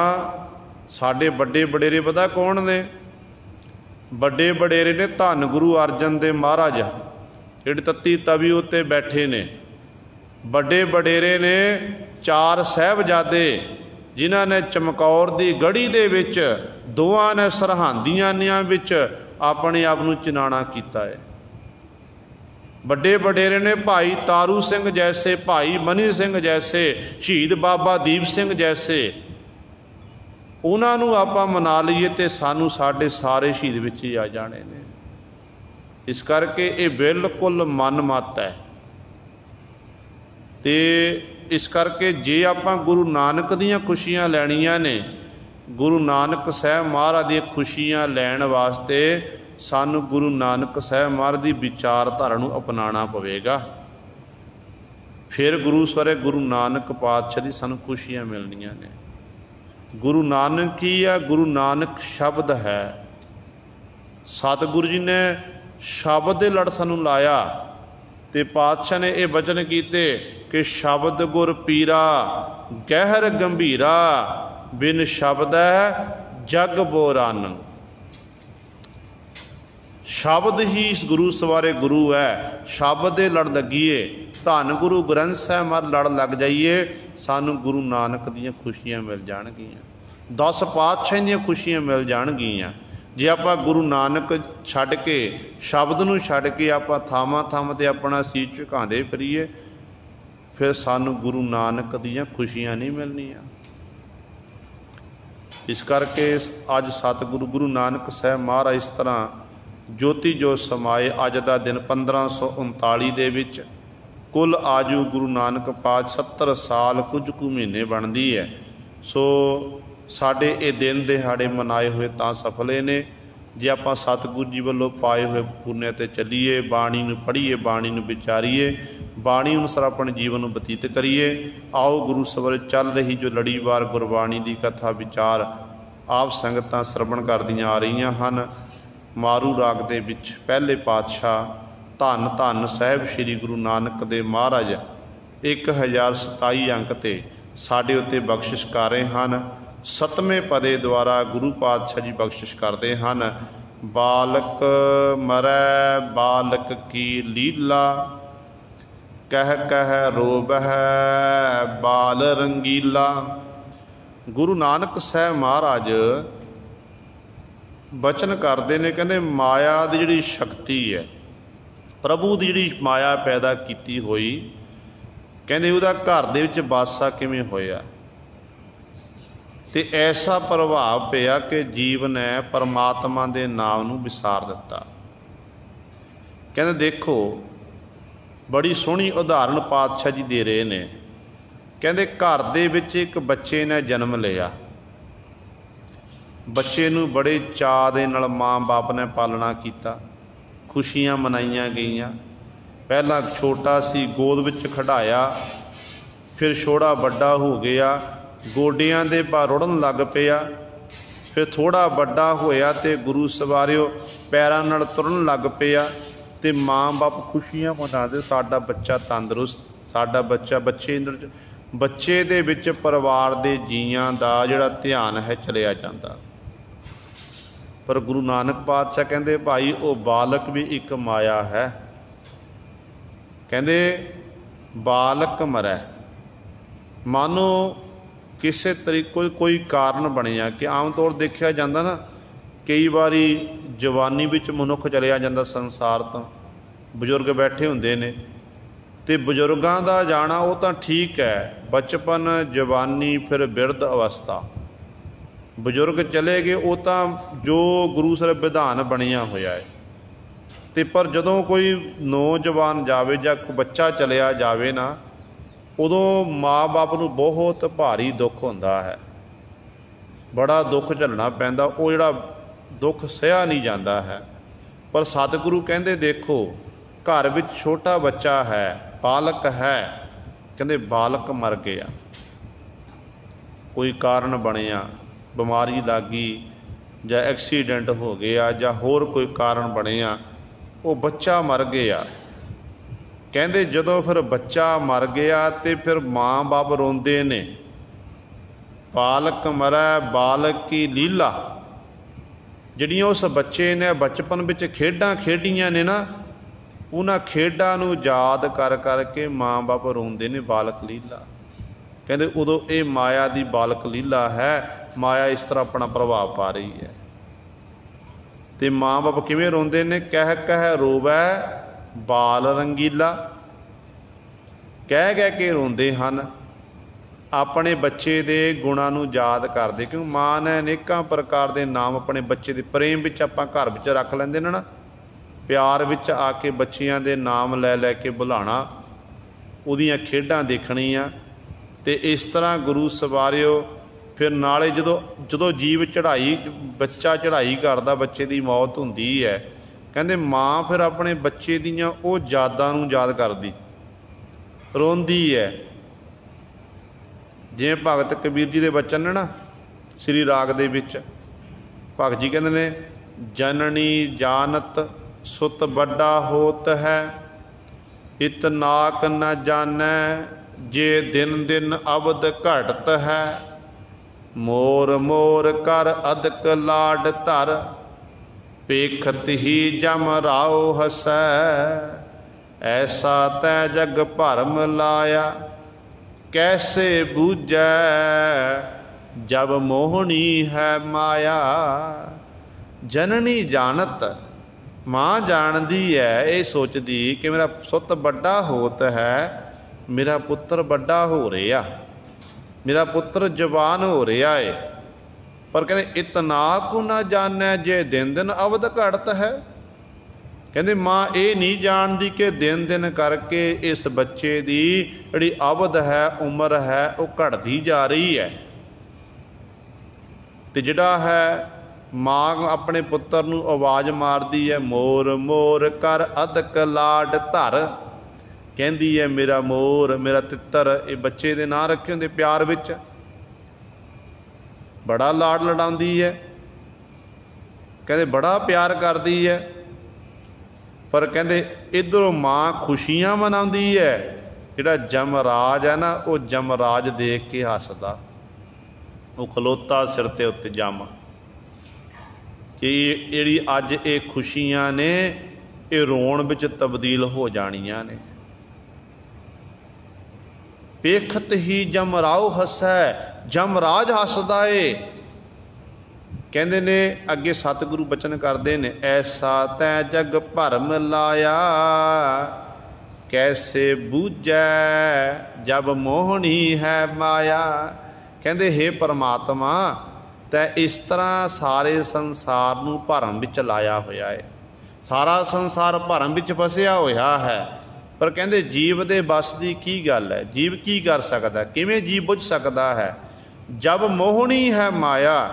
साडे बड़े वडेरे पता कौन ने? बड़े वडेरे ने धन गुरु अर्जन देव महाराज, जिहड़े तत्ती तवी उत्ते बैठे ने। बड़े वडेरे ने चार साहिबजादे, जिन्हां ने चमकौर दी गढ़ी दे विच दोवां ने सरहंदियां विच अपने आप नूं चिनाणा कीता है। बड़े वडेरे ने भाई तारू सिंह जैसे, भाई मनी सिंह जैसे, शहीद बाबा दीप सिंह जैसे, उन्होंने आपां मना लीए तो सानू साडे सारे शहीद विच ही आ जाने ने। इस करके ये बिल्कुल मन मत है। तो इस करके जे आपां गुरु नानक दीयां खुशियां लैणियां ने, गुरु नानक साहब महाराज दी खुशियां लैण वास्ते सानू गुरु नानक साहब महाराज की विचारधारा नूं अपनाना पवेगा। फिर गुरु सवरे गुरु नानक पातशाह की सानू खुशियां मिलनियां ने। गुरु नानक ही है, गुरु नानक शब्द है। सतगुरु जी ने शब्द दे लड़ सानू लाया, तो पातशाह ने यह वचन कीते कि शब्द गुर पीरा गहर गंभीरा, बिन शब्द है जग बोरान। शब्द ही इस गुरु सवारे गुरु है। शब्द दे लड़ लगिए, धन गुरु ग्रंथ साहब महाराज लड़ लग जाइए, सानू गुरु नानक दीयां खुशियां मिल जाणगियां, 10 पातशाह दीयां खुशियां मिल जाणगियां। जे आपां गुरु नानक छड्ड के, शब्द नूं छड्ड के आपां थावां थावां ते अपना सीस झुकांदे फिरीए, फिर सानू गुरु नानक दीयां खुशियां नहीं मिलनियां। इस करके अज सतगुरु गुरु नानक साहब महाराज इस तरह ज्योति जो समाए। अज का दिन 1539 दे विच कुल आजू गुरु नानक पात 70 साल कुछ कु महीने बनती है। सो साढ़े ये दिन दिहाड़े मनाए हुए तां सफले ने। जे आपां सतगुरु जी वालों पाए हुए पुण्य ते चलीए, बाणी नूं पढ़ीए, बाणी नूं विचारीए, बाणी अनुसार अपने जीवन नूं बतीत करिए। आओ गुरु सवरे चल रही जो लड़ीवार गुरबाणी की कथा विचार आप संगतां श्रवण करदियां आ रहीआं हन। मारू राग दे विच पहले पातशाह धन धन साहिब श्री गुरु नानक देव महाराज 1027 अंक ते साडे उत्ते बख्शिश कर रहे हैं। 7वें पदे द्वारा गुरु पातशाह जी बख्शिश करते हैं। बालक मरै बालक की लीला, कह कह रोबह बाल रंगीला। गुरु नानक साहब महाराज बचन करते ने, कहते माया की जिहड़ी शक्ति है, प्रभु की जिहड़ी माया पैदा की हुई, कहते उहदा घर दे विच वासा किवें होया, ते ऐसा प्रभाव पिया कि जीव ने परमात्मा के नाम नूं विसार दिता। कहते देखो बड़ी सोहनी उदाहरण पातशाह जी दे रहे ने। कहते घर दे विच एक बच्चे ने जन्म लिया, बच्चे नूं बड़े चाअ दे नाल माँ बाप ने पालना किया, खुशियां मनाइयां गईयां। पहला छोटा सी गोद विच खिडाया, फिर छोड़ा बड़ा हो गया, गोडियां दे भार रुड़न लग पिया। फिर थोड़ा बड़ा होया तो गुरु सवारियो पैरां नाल तुरन लग पिया। तो माँ बाप खुशियां मनाते, साडा बच्चा तंदुरुस्त, साडा बच्चा बच्चे दे विच परिवार दे जीआं दा जिहड़ा ध्यान है चलिया जांदा। पर गुरु नानक पातशाह कहते भाई वो बालक भी एक माया है। कहते बालक मरै, मानो किसी तरीके कोई कारण बनिया कि आम तौर देखा जाता ना, कई बारी जवानी विच मनुख चलिया जाता संसार तो, बजुर्ग बैठे होंदे ने, तो बजुर्गों का जाना वो तो ठीक है, बचपन जवानी फिर बिरध अवस्था, बजुर्ग चले गए वो तो जो गुरु साहब विधान बनिया होया है। तो पर जदों कोई नौजवान जावे या बच्चा चलिया जावे ना, उदों माँ बाप नूं बहुत भारी दुख होंदा है, बड़ा दुख झलना पैंदा, वो जिहड़ा दुख सहा नहीं जाता है। पर सतगुरु कहते देखो घर विच छोटा बच्चा है, बालक है, कहते बालक मर गया, कोई कारण बनिया, बीमारी लग गई या एक्सीडेंट हो गया या होर कोई कारण बनिया, वो बच्चा मर गया। ਕਹਿੰਦੇ ਜਦੋਂ ਫਿਰ ਬੱਚਾ ਮਰ ਗਿਆ ਤੇ ਫਿਰ ਮਾਂ ਬਾਪ ਰੋਂਦੇ ਨੇ। ਬਾਲਕ ਮਰੈ ਬਾਲਕ ਕੀ ਲੀਲਾ, ਜਿਹੜੀਆਂ ਉਸ ਬੱਚੇ ਨੇ ਬਚਪਨ ਵਿੱਚ ਖੇਡਾਂ ਖੇਡੀਆਂ ਨੇ ਨਾ, ਉਹਨਾਂ ਖੇਡਾਂ ਨੂੰ ਯਾਦ ਕਰ ਕਰਕੇ ਮਾਂ ਬਾਪ ਰੋਂਦੇ ਨੇ। ਬਾਲਕ ਲੀਲਾ ਕਹਿੰਦੇ ਉਦੋਂ ਇਹ ਮਾਇਆ ਦੀ ਬਾਲਕ ਲੀਲਾ ਹੈ। ਮਾਇਆ ਇਸ ਤਰ੍ਹਾਂ ਆਪਣਾ ਪ੍ਰਭਾਵ ਪਾ ਰਹੀ ਹੈ। ਤੇ ਮਾਂ ਬਾਪ ਕਿਵੇਂ ਰੋਂਦੇ ਨੇ? ਕਹਿ ਕਹਿ ਰੋਵੈ ਬਾਲ ਰੰਗੀਲਾ, ਕਹਿ ਕਹਿ ਕੇ ਰੋਂਦੇ ਹਨ ਆਪਣੇ ਬੱਚੇ ਦੇ ਗੁਣਾਂ ਨੂੰ ਯਾਦ ਕਰਦੇ। ਕਿਉਂਕਿ ਮਾਂ ਨੇ ਅਨੇਕਾਂ ਪ੍ਰਕਾਰ ਦੇ ਨਾਮ ਆਪਣੇ ਬੱਚੇ ਦੇ ਪ੍ਰੇਮ ਵਿੱਚ ਆਪਾਂ ਘਰ ਵਿੱਚ ਰੱਖ ਲੈਂਦੇ ਨੇ ਨਾ, ਪਿਆਰ ਵਿੱਚ ਆ ਕੇ ਬੱਚਿਆਂ ਦੇ ਨਾਮ ਲੈ ਲੈ ਕੇ ਬੁਲਾਉਣਾ, ਉਹਦੀਆਂ ਖੇਡਾਂ ਦੇਖਣੀਆਂ। ਤੇ ਇਸ ਤਰ੍ਹਾਂ ਗੁਰੂ ਸਵਾਰਿਓ ਫਿਰ ਨਾਲੇ ਜਦੋਂ ਜੀਵ ਚੜ੍ਹਾਈ, ਬੱਚਾ ਚੜ੍ਹਾਈ ਕਰਦਾ, ਬੱਚੇ ਦੀ ਮੌਤ ਹੁੰਦੀ ਹੈ, ਕਹਿੰਦੇ ਮਾਂ ਫਿਰ ਆਪਣੇ ਬੱਚੇ ਦੀਆਂ ਉਹ ਯਾਦਾਂ ਨੂੰ ਯਾਦ ਕਰਦੀ, ਰੋਂਦੀ ਹੈ। ਜਿਵੇਂ ਭਗਤ ਕਬੀਰ ਜੀ ਦੇ ਬਚਨ ਨੇ ਨਾ ਸ੍ਰੀ ਰਾਗ ਦੇ ਵਿੱਚ, ਭਗਤ ਜੀ ਕਹਿੰਦੇ ਨੇ ਜਨਨੀ ਜਾਨਤ ਸੁਤ ਵੱਡਾ ਹੋਤ ਹੈ, ਇਤਨਾਕ ਨ ਜਾਣੈ ਜੇ ਦਿਨ ਦਿਨ ਅਵਦ ਘਟਤ ਹੈ, ਮੋਰ ਮੋਰ ਕਰ ਅਦਕ ਲਾਡ ਧਰ, ਪੇਖਤ ਹੀ ਜਮ ਰਾਉ ਹਸੈ, ਐਸਾ ਤੈ ਜਗ ਭਰਮ ਲਾਇਆ, कैसे बूझै जब मोहनी है माया। जननी जानत, माँ जानती है, ये सोचती कि मेरा सुत बड़ा होत है, मेरा पुत्र बड़ा हो रहा, मेरा पुत्र जवान हो रहा है। पर कहते इतना को ना जाने जे दिन दिन अवध घटत है। ਕਹਿੰਦੇ ਮਾਂ ਇਹ ਨਹੀਂ ਜਾਣਦੀ ਕਿ ਦਿਨ ਦਿਨ ਕਰਕੇ ਇਸ ਬੱਚੇ ਦੀ ਜਿਹੜੀ ਅਵਧ ਹੈ, ਉਮਰ ਹੈ, ਉਹ ਘਟਦੀ ਜਾ ਰਹੀ ਹੈ। ਤੇ ਜਿਹੜਾ ਹੈ ਮਾਂ ਆਪਣੇ ਪੁੱਤਰ ਨੂੰ ਆਵਾਜ਼ ਮਾਰਦੀ ਹੈ, ਮੋਰ ਮੋਰ ਕਰ ਅਦਕ ਲਾਡ ਧਰ, ਕਹਿੰਦੀ ਹੈ ਮੇਰਾ ਮੋਰ, ਮੇਰਾ ਤਿੱਤਰ। ਇਹ ਬੱਚੇ ਦੇ ਨਾਂ ਰੱਖੇ ਹੁੰਦੇ ਪਿਆਰ ਵਿੱਚ, ਬੜਾ ਲਾਡ ਲਡਾਉਂਦੀ ਹੈ, ਕਹਿੰਦੇ ਬੜਾ ਪਿਆਰ ਕਰਦੀ ਹੈ। ਪਰ ਕਹਿੰਦੇ ਇੱਧਰੋਂ ਮਾਂ ਖੁਸ਼ੀਆਂ ਮਨਾਉਂਦੀ ਹੈ, ਜਿਹੜਾ ਜਮਰਾਜ ਹੈ ਨਾ, ਉਹ ਜਮਰਾਜ ਦੇਖ ਕੇ ਹੱਸਦਾ, ਉਹ ਖਲੋਤਾ ਸਿਰ ਤੇ ਉੱਤੇ ਜਮ, ਕਿ ਜਿਹੜੀ ਅੱਜ ਇਹ ਖੁਸ਼ੀਆਂ ਨੇ ਇਹ ਰੋਣ ਵਿੱਚ ਤਬਦੀਲ ਹੋ ਜਾਣੀਆਂ ਨੇ। ਪੇਖਤ ਹੀ ਜਮਰਾਉ ਹੱਸੈ, ਜਮਰਾਜ ਹੱਸਦਾ ਏ। ਕਹਿੰਦੇ ਨੇ ਅੱਗੇ ਸਤਿਗੁਰੂ ਬਚਨ ਕਰਦੇ ਨੇ, ਐਸਾ ਤੈ ਜਗ ਭਰਮ ਲਾਇਆ, ਕੈਸੇ ਬੂਝੈ ਜਬ ਮੋਹਣੀ ਹੈ ਮਾਇਆ। ਕਹਿੰਦੇ ਹੇ ਪਰਮਾਤਮਾ, ਤੈ ਇਸ ਤਰ੍ਹਾਂ ਸਾਰੇ ਸੰਸਾਰ ਨੂੰ ਭਰਮ ਵਿੱਚ ਲਾਇਆ ਹੋਇਆ ਹੈ, ਸਾਰਾ ਸੰਸਾਰ ਭਰਮ ਵਿੱਚ ਫਸਿਆ ਹੋਇਆ ਹੈ। ਪਰ ਕਹਿੰਦੇ ਜੀਵ ਦੇ ਵੱਸ ਦੀ ਕੀ ਗੱਲ ਹੈ? ਜੀਵ ਕੀ ਕਰ ਸਕਦਾ? ਕਿਵੇਂ ਜੀਵ ਬੁੱਝ ਸਕਦਾ ਹੈ? ਜਬ ਮੋਹਣੀ ਹੈ ਮਾਇਆ,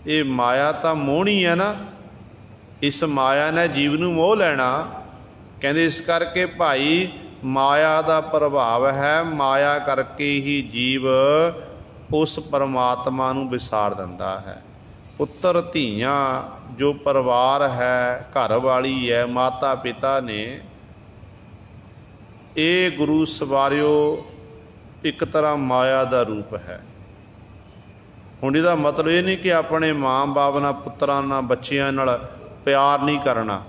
ਇਹ ਮਾਇਆ ਤਾਂ ਮੋਹਣੀ ਹੈ ਨਾ, ਇਸ ਮਾਇਆ ਨੇ ਜੀਵ ਨੂੰ ਮੋਹ ਲੈਣਾ। ਕਹਿੰਦੇ ਇਸ ਕਰਕੇ ਭਾਈ ਮਾਇਆ ਦਾ ਪ੍ਰਭਾਵ ਹੈ, ਮਾਇਆ ਕਰਕੇ ਹੀ ਜੀਵ ਉਸ ਪਰਮਾਤਮਾ ਨੂੰ ਵਿਸਾਰ ਦਿੰਦਾ ਹੈ। ਪੁੱਤਰ ਧੀਆਂ, ਜੋ ਪਰਿਵਾਰ ਹੈ, ਘਰ ਵਾਲੀ ਹੈ, ਮਾਤਾ ਪਿਤਾ ਨੇ, ਇਹ ਗੁਰੂ ਸਵਾਰਿਓ ਇੱਕ ਤਰ੍ਹਾਂ ਮਾਇਆ ਦਾ ਰੂਪ ਹੈ। ਹੁਣ ਇਹਦਾ ਮਤਲਬ ਇਹ ਨਹੀਂ ਕਿ ਆਪਣੇ ਮਾਂ ਬਾਪ ਨਾਲ, ਪੁੱਤਰਾਂ ਨਾਲ, ਬੱਚਿਆਂ ਨਾਲ ਪਿਆਰ ਨਹੀਂ ਕਰਨਾ।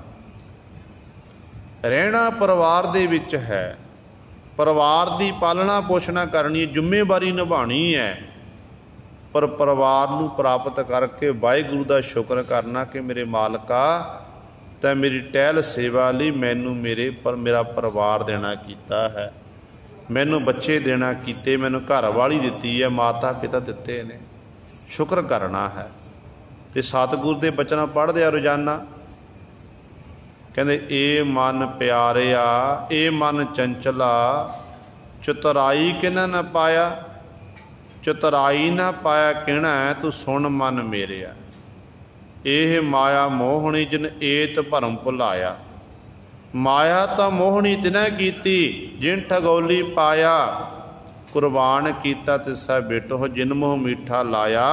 ਰਹਿਣਾ ਪਰਿਵਾਰ ਦੇ ਵਿੱਚ ਹੈ, ਪਰਿਵਾਰ ਦੀ ਪਾਲਣਾ ਪੋਸ਼ਣਾ ਕਰਨੀ ਹੈ, ਜ਼ਿੰਮੇਵਾਰੀ ਨਿਭਾਉਣੀ ਹੈ। ਪਰ ਪਰਿਵਾਰ ਨੂੰ ਪ੍ਰਾਪਤ ਕਰਕੇ ਵਾਹਿਗੁਰੂ ਦਾ ਸ਼ੁਕਰ ਕਰਨਾ ਕਿ ਮੇਰੇ ਮਾਲਕਾ, ਤੈਂ ਮੇਰੀ ਟਹਿਲ ਸੇਵਾ ਲਈ ਮੈਨੂੰ ਮੇਰਾ ਪਰਿਵਾਰ ਦੇਣਾ ਕੀਤਾ ਹੈ, ਮੈਨੂੰ ਬੱਚੇ ਦੇਣਾ ਕੀਤੇ, ਮੈਨੂੰ ਘਰ ਵਾਲੀ ਦਿੱਤੀ ਹੈ, ਮਾਤਾ ਪਿਤਾ ਦਿੱਤੇ ਨੇ, ਸ਼ੁਕਰ ਕਰਨਾ ਹੈ। ਤੇ ਸਤਿਗੁਰ ਦੇ ਬਚਨਾਂ ਪੜ੍ਹਦੇ ਆ ਰੋਜ਼ਾਨਾ। ਕਹਿੰਦੇ ਇਹ ਮਨ ਪਿਆਰਿਆ, ਇਹ ਮਨ ਚੰਚਲਾ, ਚਤੁਰਾਈ ਕਿਨਾ ਨਾ ਪਾਇਆ, ਚਤੁਰਾਈ ਨਾ ਪਾਇਆ ਕਹਿਣਾ ਤੂੰ ਸੁਣ ਮਨ ਮੇਰਿਆ। ਇਹ ਮਾਇਆ ਮੋਹਣੀ ਜਿਨ ਏਤ ਭਰਮ ਭੁਲਾਇਆ, ਮਾਇਆ ਤਾਂ ਮੋਹਣੀ ਤਿਨੈ ਕੀਤੀ ਜਿਨ ਠਗੌਲੀ ਪਾਇਆ। ਕੁਰਬਾਨ ਕੀਤਾ ਤਿਸੈ ਬੇਟੋ ਜਿਨ ਮੋਹ ਮੀਠਾ ਲਾਇਆ,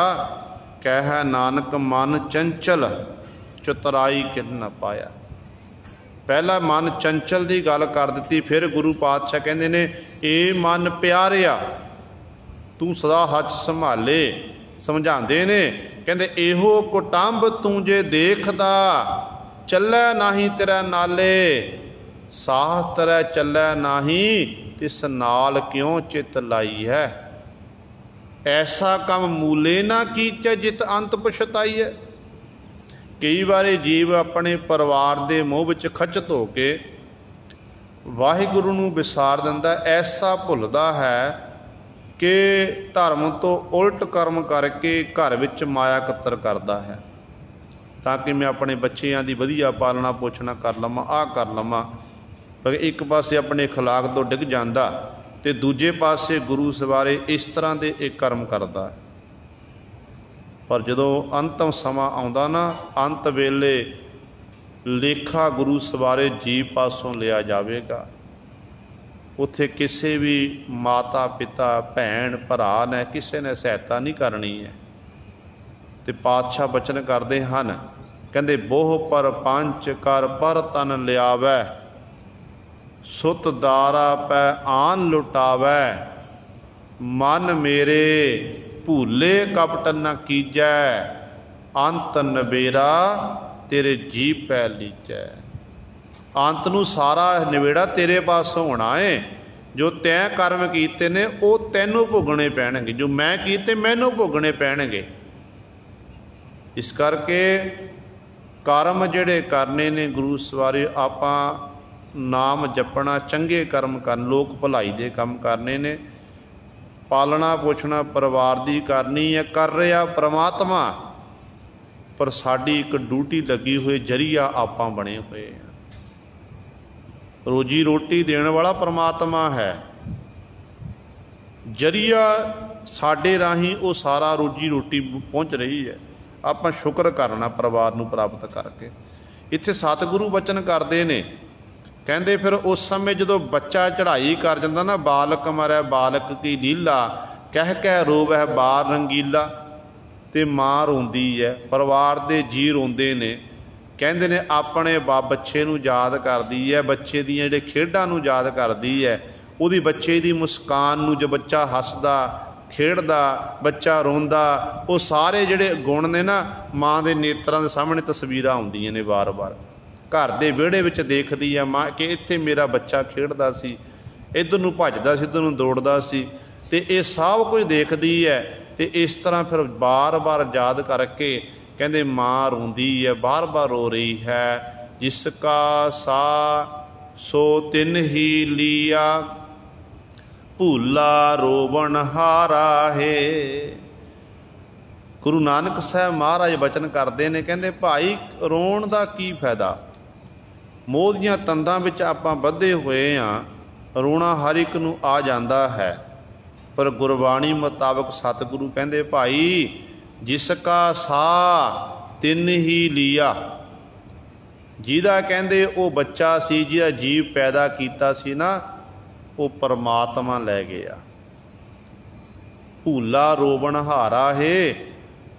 ਕਹਿ ਨਾਨਕ ਮਨ ਚੰਚਲ ਚਤੁਰਾਈ ਕਿਨ ਨਾ ਪਾਇਆ। पहला मन चंचल की गल कर दी, फिर गुरु पातशाह कहते ने ए मन प्यारिया तू सदा हच संभाले। समझाते ने कहते एहो कुटुंब तू जे देखदा, चलै नाही तेरा नाले, साह तरह चलै नाही, तिस नाल क्यों चित लाई है। ऐसा कम मूले ना कीचै जित अंत पछताई है। कई बार जीव अपने परिवार के मोह विच खचत हो के वाहिगुरु नूं विसार दिंदा, ऐसा भुलदा है कि धर्म तो उल्ट कर्म करके घर विच माया कत्तर करता है, ताकि मैं अपने बच्चों की वधिया पालना पोषणा कर लवां, आ कर लवां। पर एक पासे अपने खिलाक तो डिग जाता तो दूजे पासे गुरु सवारे इस तरह के एक कर्म करता है। पर जदों अंतम समा आउंदा ना, अंत वेले लेखा गुरु सवारे जीव पासों लिया जाएगा। उत्थे किसी भी माता पिता भैन भरा ने किसी ने सहायता नहीं करनी है। तो पातशाह बचन करते हैं, कहते बोह पर पंच कर पर तन लियावै, सुत दारा पै आन लुटावै, मन मेरे भूले कपट न कीजै, अंत नबेरा तेरे जी पै लीजै। अंत नूं सारा नवेड़ा तेरे पासों होना है। जो तैं कर्म कीते ने वो तैनूं भुगने पैणगे, जो मैं कीते मैनूं भुगने पैणगे। इस करके कर्म जिहड़े करने ने गुरु सवारे आपां नाम जपना, चंगे कर्म करन, लोक भलाई दे काम करने ने, पालना पोषणा परिवार की करनी है, कर रहा परमात्मा, पर साड़ी एक ड्यूटी लगी हुई जरिया आपां बने हुए हैं। रोजी रोटी देने वाला परमात्मा है, जरिया साडे राही वो सारा रोजी रोटी पहुँच रही है। आपां शुक्र करना परिवार नूं प्राप्त करके। इत्थे सतगुरु बचन करते ने, कहते फिर उस समय जो बच्चा चढ़ाई कर जाता ना, बालक मरै बालक की लीला, कह कह रोव है बार रंगीला, तो माँ रोंदी है, परिवार के जी रोंदे ने। कहते ने अपने बच्चे नूं याद करदी है, बच्चे दियां जिहड़े खेडां नूं याद करदी है, उहदी बच्चे की मुस्कान नूं, जो बच्चा हसदा खेडदा बच्चा रोंदा, वो सारे जिहड़े गुण ने ना माँ के नेत्रां दे सामने तस्वीरां आउंदियां ने बार बार। घर के विहड़े विच देखदी है माँ कि इत्थे मेरा बच्चा खेडदा सी, इधर नूं भजदा सी, इधर नूं दौड़दा सी, ते ये सब कुछ देखदी है। तो इस तरह फिर बार बार याद करके कहते माँ रोंदी है, बार बार रो रही है। जिसका सा सो तिन ही लिया, भूला रोवण हारा है। गुरु नानक साहब महाराज बचन करते हैं, कहते भाई रोण का की फायदा, मोह दीआं तंदां विच आपां बधे हुए हाँ, रोना हर एक नूं आ जाता है। पर गुरबाणी मुताबक सतगुरु कहते भाई जिसका सा तिन ही लिया, जिहदा कहते वो बच्चा सी, जिहदा जीव पैदा कीता सी ना, वो परमात्मा लै गया। भूला रोवण हारा है,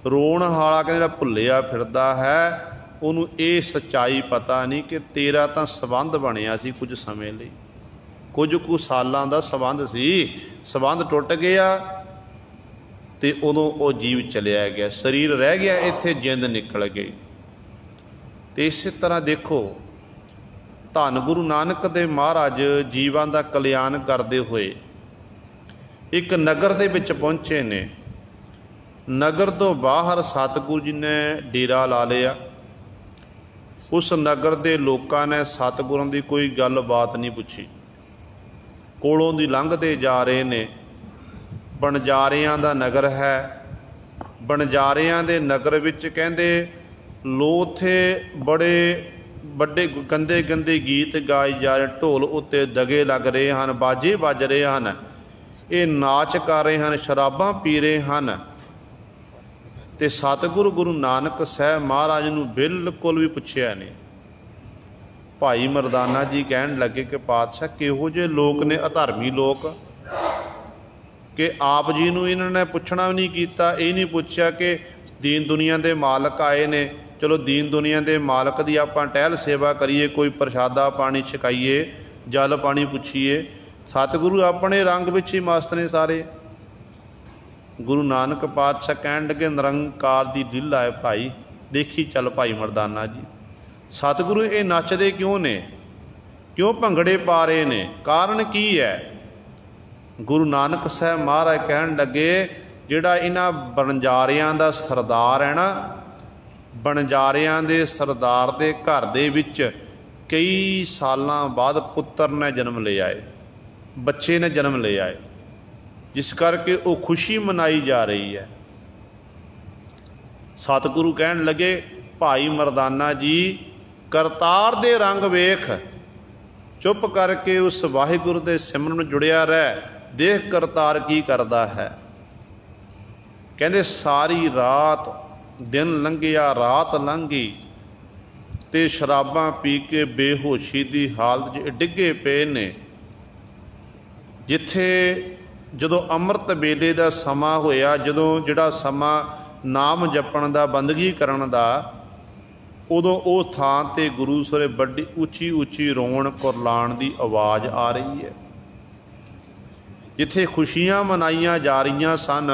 रोण हाला कहते भुलिया फिरदा है, उन्होंने ये सच्चाई पता नहीं कि तेरा तो संबंध बनया सी कुछ समय लिए, कुछ सालों का संबंध सी, संबंध टुट गया तो उदों वो जीव चलिया गया, शरीर रह गया, इत्थे जिंद निकल गई। तो इस तरह देखो धन गुरु नानक देव महाराज जीवां दा कल्याण करते हुए एक नगर दे विच पहुंचे ने। नगर तो बाहर सतगुरु जी ने डेरा ला लिया। उस नगर के लोगों ने सतगुरों की कोई गल बात नहीं पूछी, कोलों दी लंघते जा रहे ने। बनजारियां दा नगर है, बनजारियां दे नगर विच कहंदे लोथे बड़े बड़े गंदे गंदे गीत गाए जा रहे, ढोल उत्ते दगे लग रहे हैं, बाजे बज रहे हैं, ये नाच कर रहे हैं, शराबां पी रहे हैं। तो सतगुरु गुरु नानक साहब महाराज नूं बिल्कुल भी पुछया नहीं। भाई मरदाना जी कहन लगे कि पातशाह किहो जे लोग ने, अधर्मी लोग, कि आप जी नूं इन्होंने पुछना भी नहीं कीता, ये नहीं पूछया कि दीन दुनिया के मालक आए ने, चलो दीन दुनिया के मालक की आपां टहल सेवा करिए, कोई प्रसादा पानी छकाइए, जल पानी पुछीए। सतगुरु अपने रंग विच ही मस्त ने सारे। गुरु नानक पातशाह कहण लगे निरंकार दी लीला है भाई, देखी चल भाई मरदाना जी। सतगुरु ये नचदे क्यों ने, क्यों भंगड़े पा रहे ने, कारण की है? गुरु नानक साहब महाराज कहण लगे जिहड़ा इन्हां बनजारियां दा सरदार है ना, बनजारियां दे सरदार दे घर दे विच कई सालां बाद पुत्र ने जन्म ले आए, बच्चे ने जन्म ले आए, जिस करके वो खुशी मनाई जा रही है। सतगुरु कहण लगे भाई मरदाना जी करतार दे रंग वेख, चुप करके उस वाहिगुरु दे सिमरन जुड़िया रह, देख करतार की करदा है। कहंदे सारी रात दिन लंघिया रात लंघ गई ते शराबां पी के बेहोशी की हालत च डिगे पे ने। जिथे जदों अमृत वेले का समा होया, जदों जिहड़ा समा नाम जपण दा बंदगी करन दा, उदों उस थां ते गुरु सरे बड़ी उची उची रोण कुरलाण की आवाज़ आ रही है। जिथे खुशियां मनाइयां जा रही सन,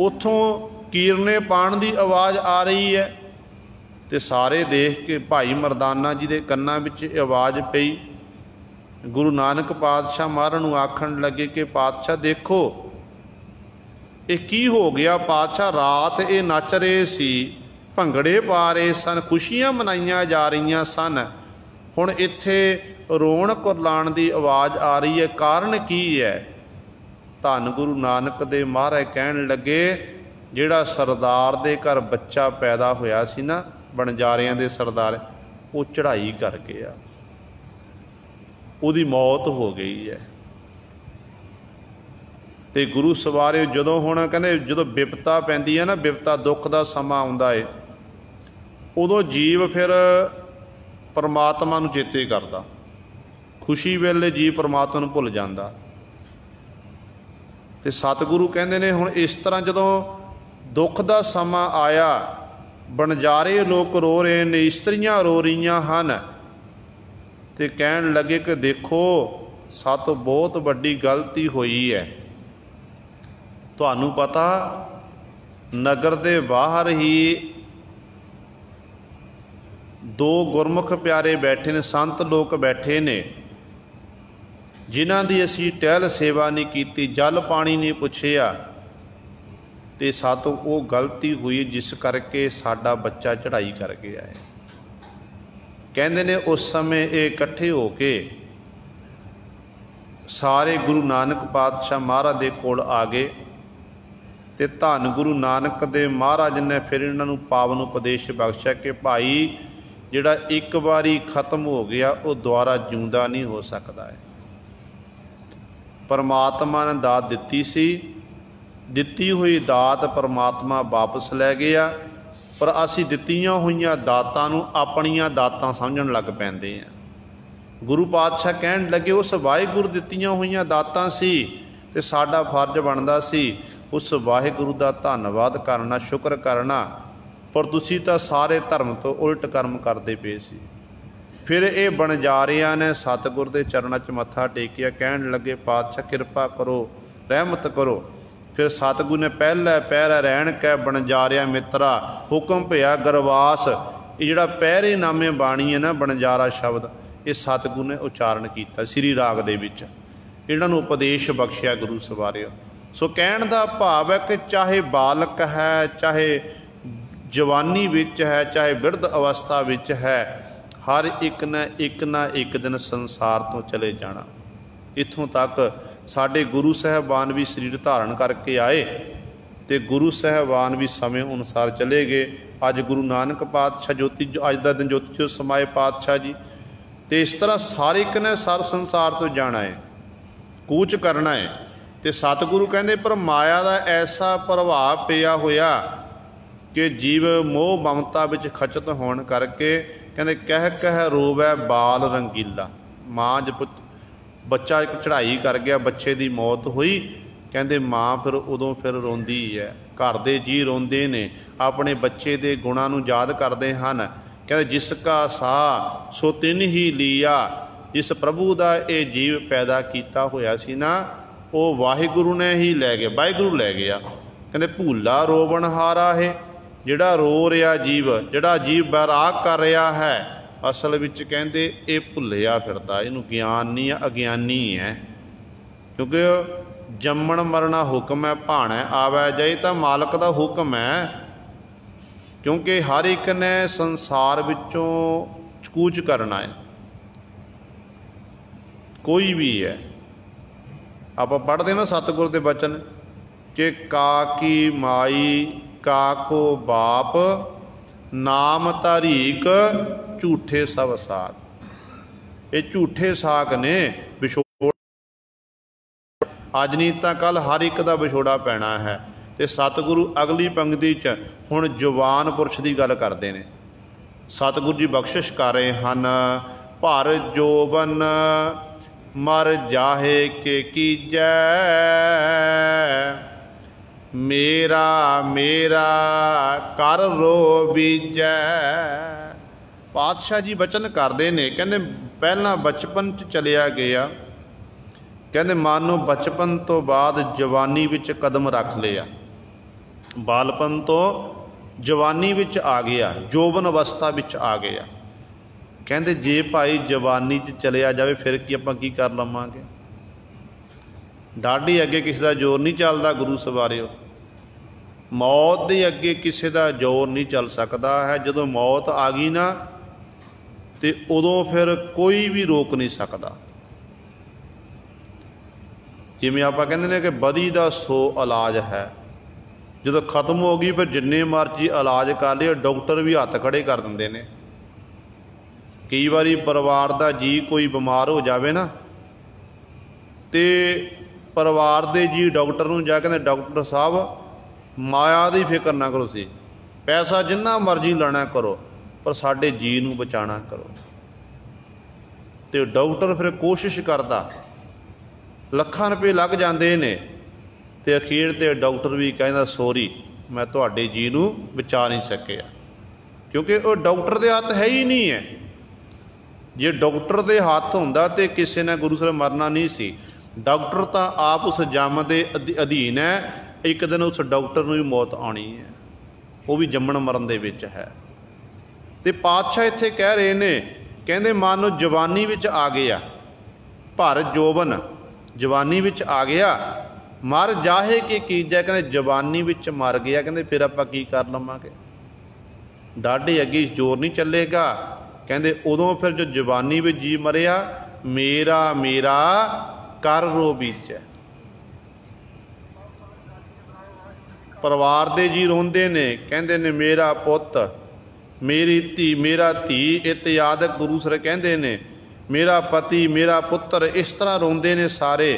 उथों कीरने पाण की आवाज़ आ रही है। ते सारे देख के भाई मरदाना जी के कन्नां विच आवाज़ पई। गुरु नानक पातशाह महाराज नूं आखण लगे कि पातशाह देखो ये की हो गया। पातशाह रात ये नच रहे सी, भंगड़े पा रहे सन, खुशियां मनाइयां जा रही सन, हुण इत्थे रोण कुरलाण की आवाज़ आ रही है, कारण की है? धन गुरु नानक दे महाराज कहण लगे जिहड़ा सरदार दे घर बच्चा पैदा होया सी ना, बनजारियां दे सरदार, वो चढ़ाई कर गया, उहदी मौत हो गई है। ते गुरु सवारे जदों हुण कहंदे जदों विपता पैंदी है ना, विपता दुख का समा आउंदा है, उदों जीव फिर परमात्मा नूं चेते करदा, खुशी वेले जीव परमात्मा नूं भुल जांदा। ते सतगुरु कहंदे ने हुण इस तरह जदों दुख का समा आया, बनजारे लोग रो रहे ने, इस्त्रियां रो रही हैं, तो कहण लगे कि देखो सात बहुत वड्डी गलती हुई है। तुहानूं पता नगर दे बाहर ही दो गुरमुख प्यारे बैठे ने, संत लोग बैठे ने, जिन्हां दी असीं टहल सेवा नहीं की, जल पानी नहीं पुछिया, तो सातों वो गलती हुई जिस करके साडा बच्चा चढ़ाई कर गया है। कहंदे ने उस समय ये इकट्ठे होके सारे गुरु नानक पातशाह महाराज दे कोल आ गए, ते धन गुरु नानक दे महाराज ने फिर इन्हां नूं पावन उपदेश बख्शिया कि भाई जिहड़ा एक बारी खत्म हो गया वो दोबारा जिउंदा नहीं हो सकता है। परमात्मा ने दात दित्ती सी, दित्ती हुई दात परमात्मा वापस लै गया, पर असीं दित्तियां होईयां दातां नूं अपणियां दातां समझण लग पैंदे आ। गुरु पातशाह कहण लगे उस वाहिगुरू दित्तियां होईयां दातां सी, ते साडा फर्ज बनदा सी उस वाहिगुरू दा धन्नवाद करना, शुक्र करना, पर तुसीं तां सारे धर्म तो उल्ट कर्म करदे पे सी। फिर ये बनजारियां ने सतगुर दे चरणों च मत्था टेकिया, कहण लगे पातशाह किरपा करो, रहमत करो। फिर सतगुर ने पहला पैरा रहन कै बनजारिया मित्रा हुक्म पिया गरवास। ये जिहड़ा पैरे नामे बाणी है ना, बनजारा शब्द, ये सतगुर ने उचारण किया श्री राग दे विच, इन्हां नूं उपदेश बख्शिया गुरु सवारियो। सो कहण दा भाव है कि चाहे बालक है, चाहे जवानी विच है, चाहे बिरध अवस्था विच है, हर एक ना एक दिन संसार तो चले जाना। इत्थों तक साडे गुरु साहबान भी शरीर धारण करके आए, तो गुरु साहबान भी समय अनुसार चले गए। अज गुरु नानक पातशाह ज्योति अज का दिन ज्योति जो समाए पातशाह जी, तो इस तरह सारे एक ने सार संसार तो जाना है, कूच करना है। तो सतगुरु कहते पर माया का ऐसा प्रभाव पिया होया कि जीव मोह ममता विच खचत होने करके कहते कह कह रोवै बाल रंगीला। माँ जब बच्चा एक चढ़ाई कर गया, बच्चे की मौत हुई, कहते माँ फिर उदों फिर रोंदी है, घर दे जी रोंदे ने, अपने बच्चे दे गुणां नूं याद करदे हन। कहते जिसका सा सो तिन ही लिया, जिस प्रभु का ये जीव पैदा किया होया सी ना, वो वाहिगुरु ने ही लै गया, वाहिगुरु लै गया। कहते भूला रोवण हारा है, जिहड़ा रो रहा जीव, जिहड़ा जीव बैराग कर रहा है, असल विच कहते ये भुलिया फिरदा, इनू ज्ञान नहीं है, अज्ञानी है। क्योंकि जम्मण मरना हुक्म है, भाणै आवै जाए तो मालक का हुक्म है। क्योंकि हर एक ने संसार विचों कूच करना है, कोई भी है। आप पढ़ते ना सतगुर के बचन कि का की माई का को बाप, नाम तारीक झूठे सब साग। ये झूठे साग ने विछोड़, अज नहीं तो कल हर एक का विछोड़ा पैना है। तो सतगुरु अगली पंक्ति च हुण जवान पुरुष की गल करते हैं। सतगुरु जी बख्शिश कर रहे हैं, भर जोबन मर जाहे के कीजै, मेरा मेरा कर रो बीजै। पातशाह जी बचन करते हैं, कहते पहला बचपन च चलिया गया, कहते मानो बचपन तो बाद जवानी विच कदम रख लिया, बालपन तो जवानी विच आ गया, जोबन अवस्था विच आ गया। कहते जे भाई जवानी च चलिया जाए फिर कि आपां की कर लवांगे। डाढी अगे किसी का जोर नहीं चलता, गुरु सवारियो। मौत के अगे किसी का जोर नहीं चल सकता है। जदों मौत आ गई ना तो उदों फिर कोई भी रोक नहीं सकता। जिवें आपां कहंदे ने कि बदी दा सो इलाज है, जो खत्म हो गई फिर जिन्ने मर्जी इलाज कर लिया, डॉक्टर भी हत्थ खड़े कर देंदे ने। कई बारी परिवार का जी कोई बीमार हो जाए ना, तो परिवार के जी डॉक्टर नूं जा कहंदे डॉक्टर साहब माया की फिक्र ना करो, सी पैसा जिन्ना मर्जी लेना करो, पर साडे जी नूं बचाना करो। तो डॉक्टर फिर कोशिश करता, ਲੱਖਾਂ रुपये लग जाते हैं, तो अखीर ते डॉक्टर भी कहता सॉरी मैं तुहाडे जी नूं बचा नहीं सकिया, क्योंकि वो डॉक्टर के हत्थ है ही नहीं है। जे डॉक्टर के हाथ होंदा तो किसी ने गुरु ਸਾਹਿਬ मरना नहीं सी। डॉक्टर तो आप उस जम के अधीन है, एक दिन उस डॉक्टर नूं भी मौत आनी है, वो भी जम्मण मरण दे विच है। तो पातशाह इत्थे कह रहे ने, कहंदे मानो जवानी विच आ गया, भर जोबन जवानी विच आ गया, मर जाहे कि कीजै। कहते जवानी विच मर गया, कहते फिर आपां की कर लवांगे, डाढे अगे जोर नहीं चलेगा। कहते उदों फिर जो जवानी विच जी मरिया, मेरा मेरा कर रो बीजै। परिवार दे जी रोंदे ने, कहते ने मेरा पुत, मेरी धी, मेरा धी, इत याद गुरु सर कहते ने मेरा पति, मेरा पुत्र, इस तरह रोंदे ने सारे।